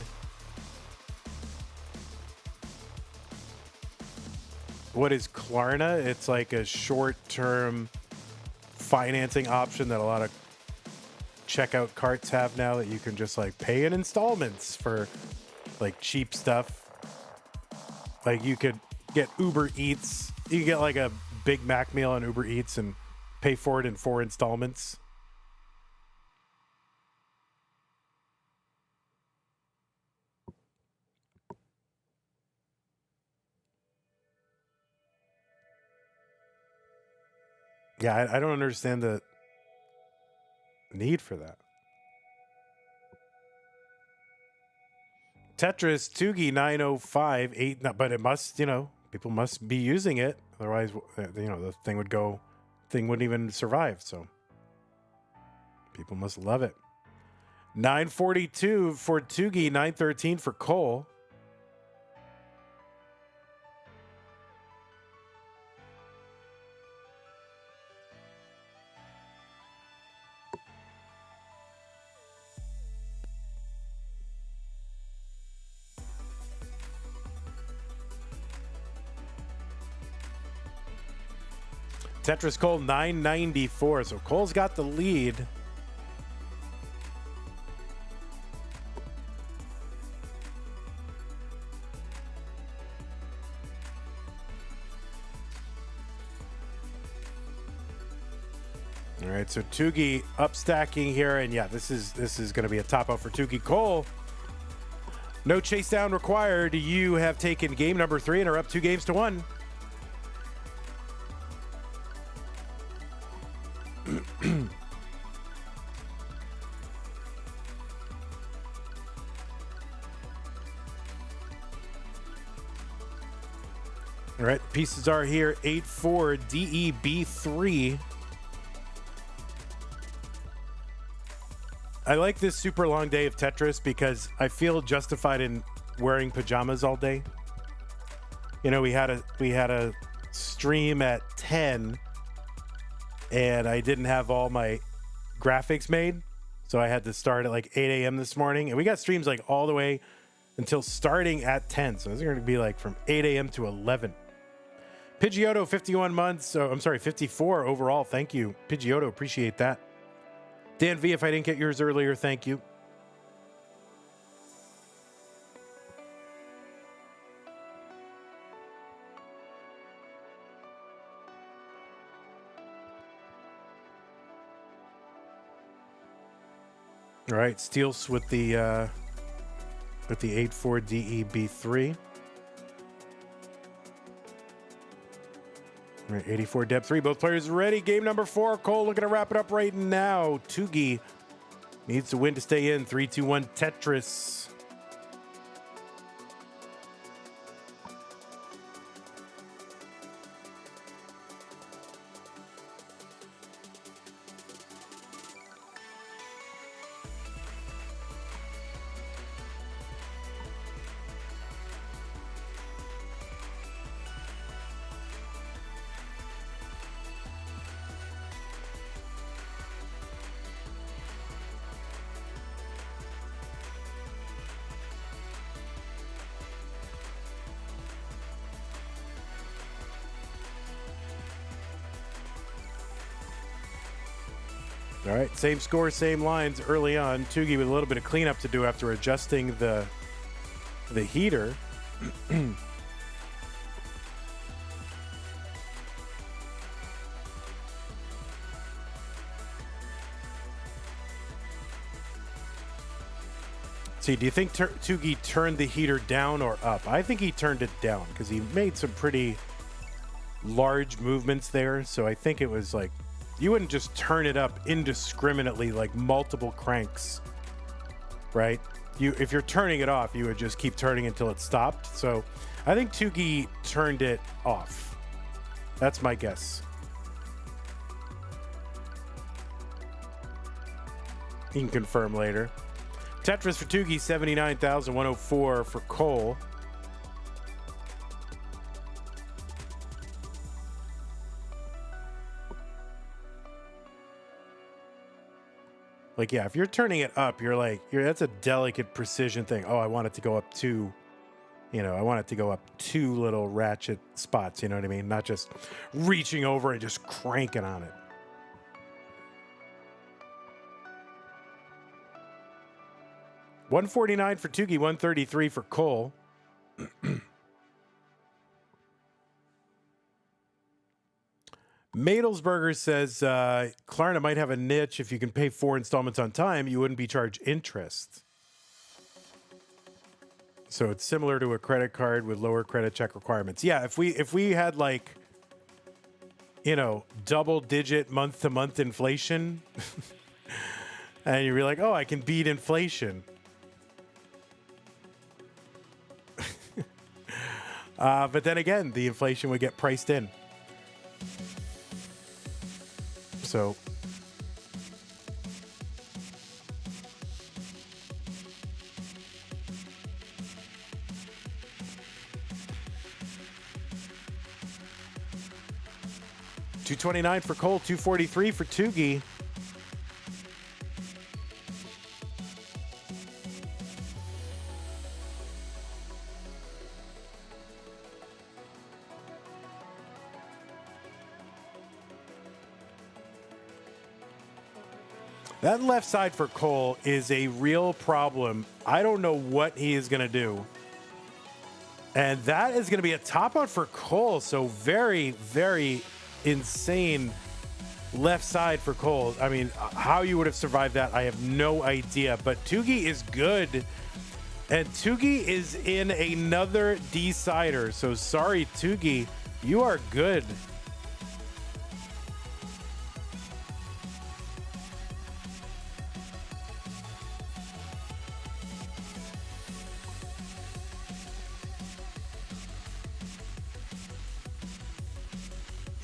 Speaker 1: What is Klarna? It's like a short-term financing option that a lot of checkout carts have now, that you can just like pay in installments for like cheap stuff. Like you could get Uber Eats. You can get like a Big Mac meal on Uber Eats and pay for it in 4 installments. Yeah, I don't understand the need for that. Tetris, Tugi, 905, 8, but it must, you know, people must be using it. Otherwise, you know, the thing wouldn't even survive. So people must love it. 942 for Tugi, 913 for Cole. Tetris Cole, 994. So Cole's got the lead. All right, so Tugi up stacking here, and yeah, this is going to be a top out for Tugi. Cole, no chase down required. You have taken game number 3 and are up 2 games to 1. All right, pieces are here. 8-4 DEB3. I like this super long day of Tetris because I feel justified in wearing pajamas all day. You know, we had a stream at 10, and I didn't have all my graphics made, so I had to start at like 8 a.m. this morning, and we got streams like all the way until starting at 10. So it's going to be like from 8 a.m. to 11. Pidgeotto, 51 months. Oh, I'm sorry, 54 overall. Thank you, Pidgeotto. Appreciate that. Dan V, if I didn't get yours earlier, thank you. All right, Steels with the 8-4 DEB3. All right, 84 Deb 3. Both players ready. Game number 4. Cole looking to wrap it up right now. Tugi needs to win to stay in. 3-2-1 Tetris. All right, same score, same lines early on. Tugi with a little bit of cleanup to do after adjusting the heater. See, do you think Tugi turned the heater down or up? I think he turned it down because he made some pretty large movements there. So I think it was like, you wouldn't just turn it up indiscriminately like multiple cranks, right? If you're turning it off, you would just keep turning until it stopped. So I think Tugi turned it off. That's my guess. You can confirm later. Tetris for Tugi, 79,104 for Cole. Like, yeah, if you're turning it up, that's a delicate precision thing. Oh, I want it to go up two, I want it to go up 2 little ratchet spots, you know what I mean? Not just reaching over and just cranking on it. $149 for Tugi, $133 for Cole. Madelsberger says, Klarna might have a niche. If you can pay 4 installments on time, you wouldn't be charged interest. So it's similar to a credit card with lower credit check requirements. Yeah, if we had like, double-digit month-to-month inflation, and you'd be like, oh, I can beat inflation. But then again, the inflation would get priced in. So $229 for Cole, $243 for Tugi. That left side for Cole is a real problem. I don't know what he is going to do. And that is going to be a top out for Cole. So very, very insane left side for Cole. I mean, how you would have survived that, I have no idea. But Tugi is good. And Tugi is in another decider. So sorry, Tugi, you are good.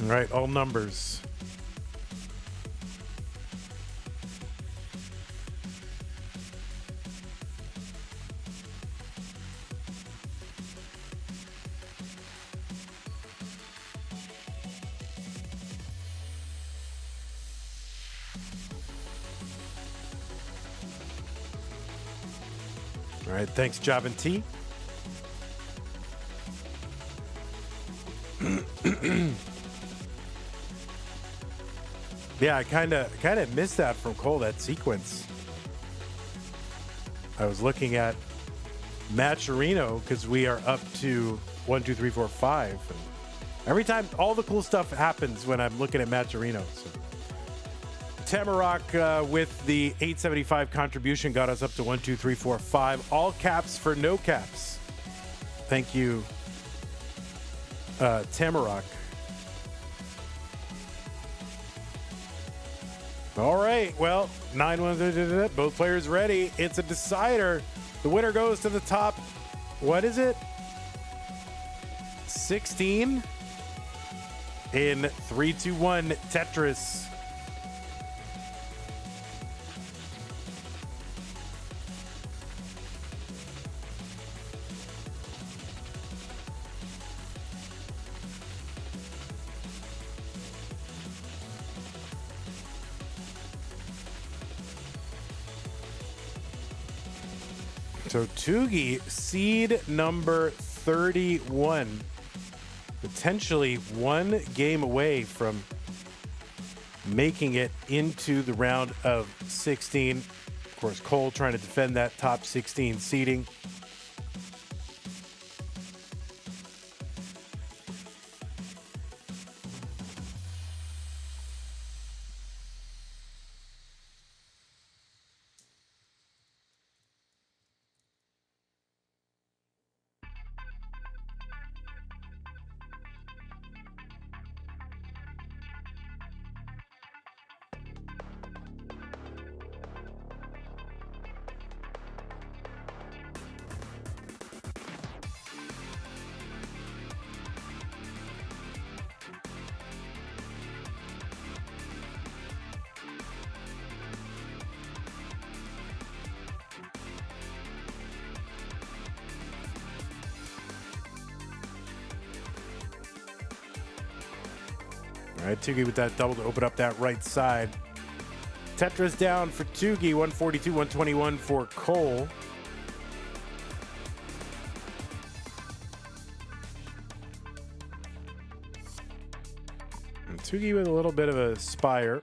Speaker 1: All right, all numbers. All right, thanks, Javin T. Yeah, I kind of missed that from Cole, that sequence. I was looking at Matcherino because we are up to 1, 2, 3, 4, 5. And every time, all the cool stuff happens when I'm looking at Matcherino. So. Tamarok with the 875 contribution got us up to 1, 2, 3, 4, 5. All caps for no caps. Thank you, Tamarok. All right, well, 9-1, both players ready. It's a decider. The winner goes to the top. What is it? 16 in 3, 2, 1 Tetris. So Tugi, seed number 31, potentially one game away from making it into the round of 16. Of course, Cole trying to defend that top 16 seeding. All right, Tuggi with that double to open up that right side. Tetris down for Tuggi, 142, 121 for Cole. And Tuggi with a little bit of a spire.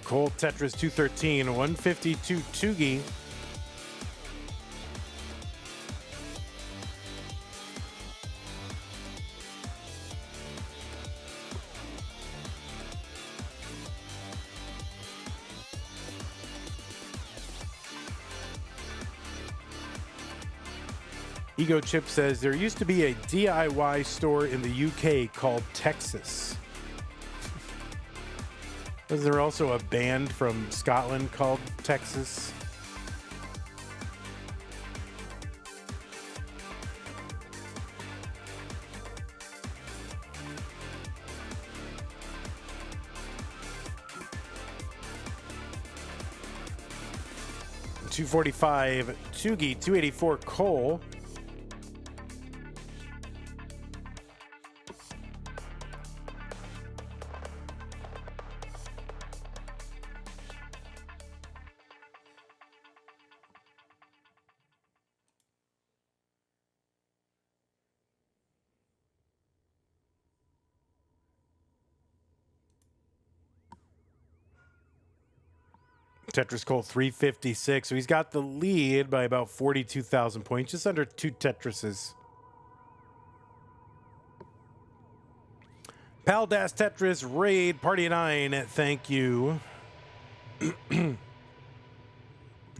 Speaker 1: Cole Tetris 213, 152 Tuggi. Ego Chip says there used to be a DIY store in the UK called Texas. Is there also a band from Scotland called Texas? $245 Tugi, $284 Cole. Tetris Cole 356. So he's got the lead by about 42,000 points, just under 2 Tetrises. Paldas Tetris Raid Party 9. Thank you. All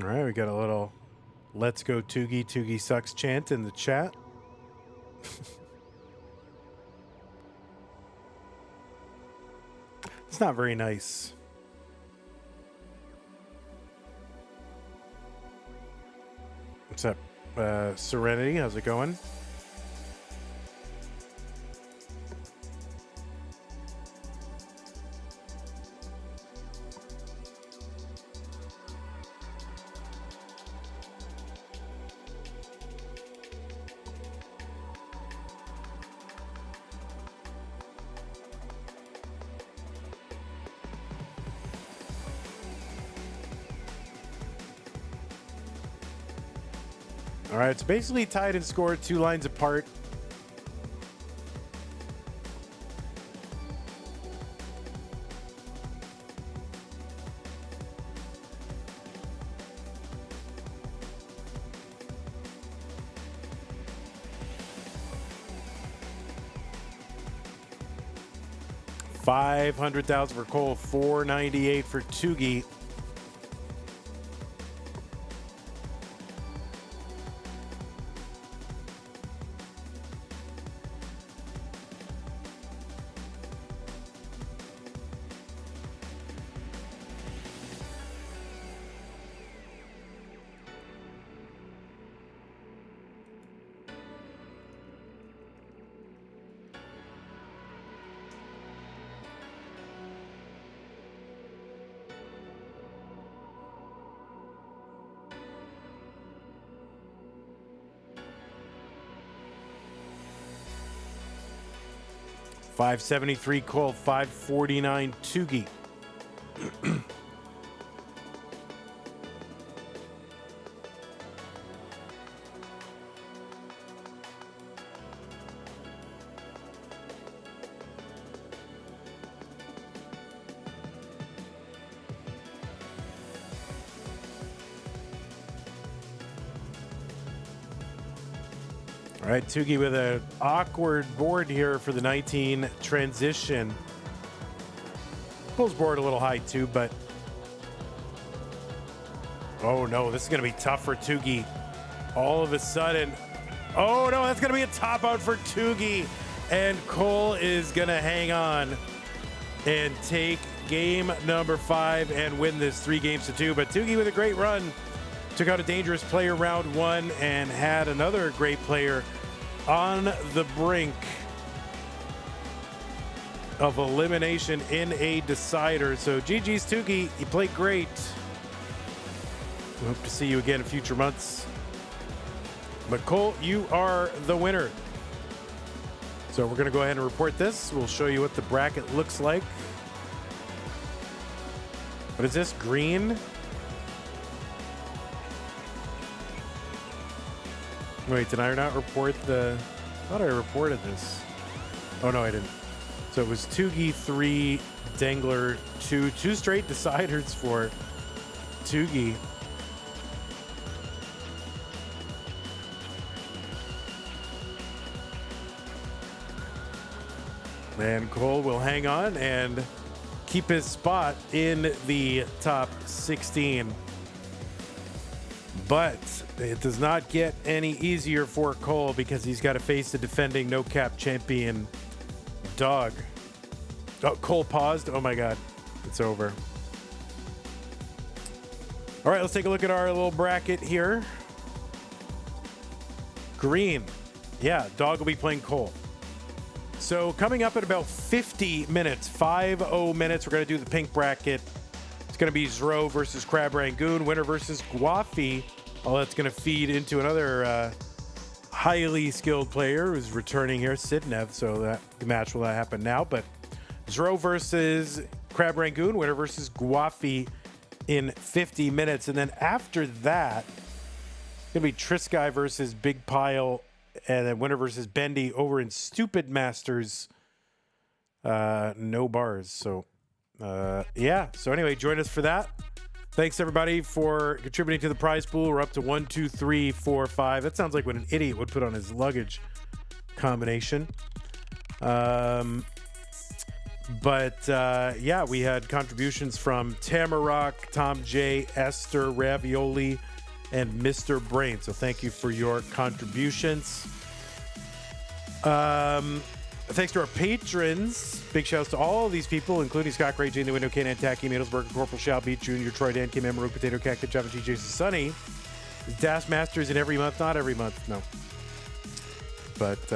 Speaker 1: right, we got a little "Let's go Tuggi, Tuggi sucks" chant in the chat. It's not very nice. What's up, Serenity? How's it going? All right, it's basically tied in score, 2 lines apart. $500,000 for Cole, $498 for Tugi. $573 Cole, $549 Tugi. All right, Tugi with an awkward board here for the 19 transition. Pulls board a little high too, but oh no, this is going to be tough for Tugi. All of a sudden, oh no, that's going to be a top out for Tugi, and Cole is going to hang on and take game number 5 and win this 3-2. But Tugi with a great run. Took out a dangerous player round 1 and had another great player on the brink of elimination in a decider. So GG's Tugi, you played great. We hope to see you again in future months. But Cole, you are the winner. So we're going to go ahead and report this. We'll show you what the bracket looks like. What is this? Green? Wait, did I not report the... I thought I reported this. Oh, no, I didn't. So it was Tugi 3, Dengler 2. 2 straight deciders for Tugi. And Cole will hang on and keep his spot in the top 16. But it does not get any easier for Cole because he's got to face the defending no-cap champion, Dog. Oh, Cole paused. Oh, my God. It's over. All right, let's take a look at our little bracket here. Green. Yeah, Dog will be playing Cole. So coming up in about 50 minutes, 50 minutes, we're going to do the pink bracket. It's going to be Zro versus Crab Rangoon, winner versus Guafi. All that's going to feed into another highly skilled player who's returning here, Sidnev. So that the match will happen now. But Zro versus Crab Rangoon, winner versus Guafi in 50 minutes. And then after that, it's going to be Trisky versus Big Pile, and then winner versus Bendy over in Stupid Masters. No bars. So, yeah. So anyway, join us for that. Thanks, everybody, for contributing to the prize pool. We're up to 1, 2, 3, 4, 5. That sounds like what an idiot would put on his luggage combination. Yeah, we had contributions from Tamarok, Tom J, Esther, Ravioli, and Mr. Brain. So thank you for your contributions. Thanks to our patrons. Big shouts to all of these people, including Scott Gray, Jane the Window, Kanan, Tacky, Middlesburg, Corporal Shall Beat Jr., Troy Dan, Kim Emerald, Potato Cactus, Java G, Jason Sunny. Das Masters in every month, not every month, no. But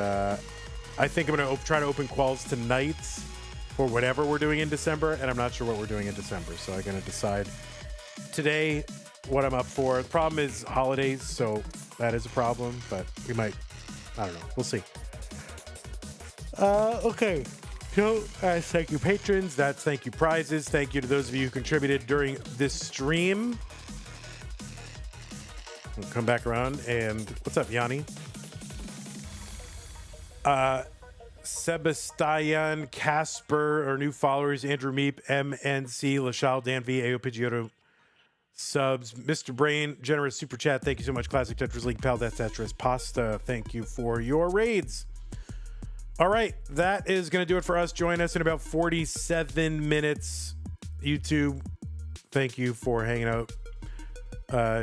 Speaker 1: I think I'm going to try to open quals tonight for whatever we're doing in December, and I'm not sure what we're doing in December, so I'm going to decide today what I'm up for. The problem is holidays, so that is a problem, but we might, I don't know, we'll see. Okay. So, thank you, patrons. That's thank you, prizes. Thank you to those of you who contributed during this stream. We'll come back around. And what's up, Yanni? Sebastian, Casper, our new followers, Andrew Meep, MNC, Lachal, Dan V, AO Pidgeotto, subs, Mr. Brain, generous super chat. Thank you so much. Classic Tetris League, Pal, Death Tetris, Pasta. Thank you for your raids. All right, that is going to do it for us. Join us in about 47 minutes. YouTube, thank you for hanging out.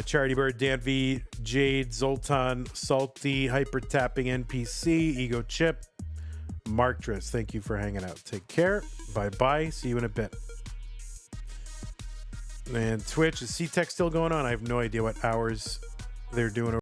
Speaker 1: Charity Bird, Dan V, Jade, Zoltan, Salty, Hyper Tapping NPC, Ego Chip, Mark Driss, thank you for hanging out. Take care. Bye-bye. See you in a bit. And Twitch, is C-Tech still going on? I have no idea what hours they're doing.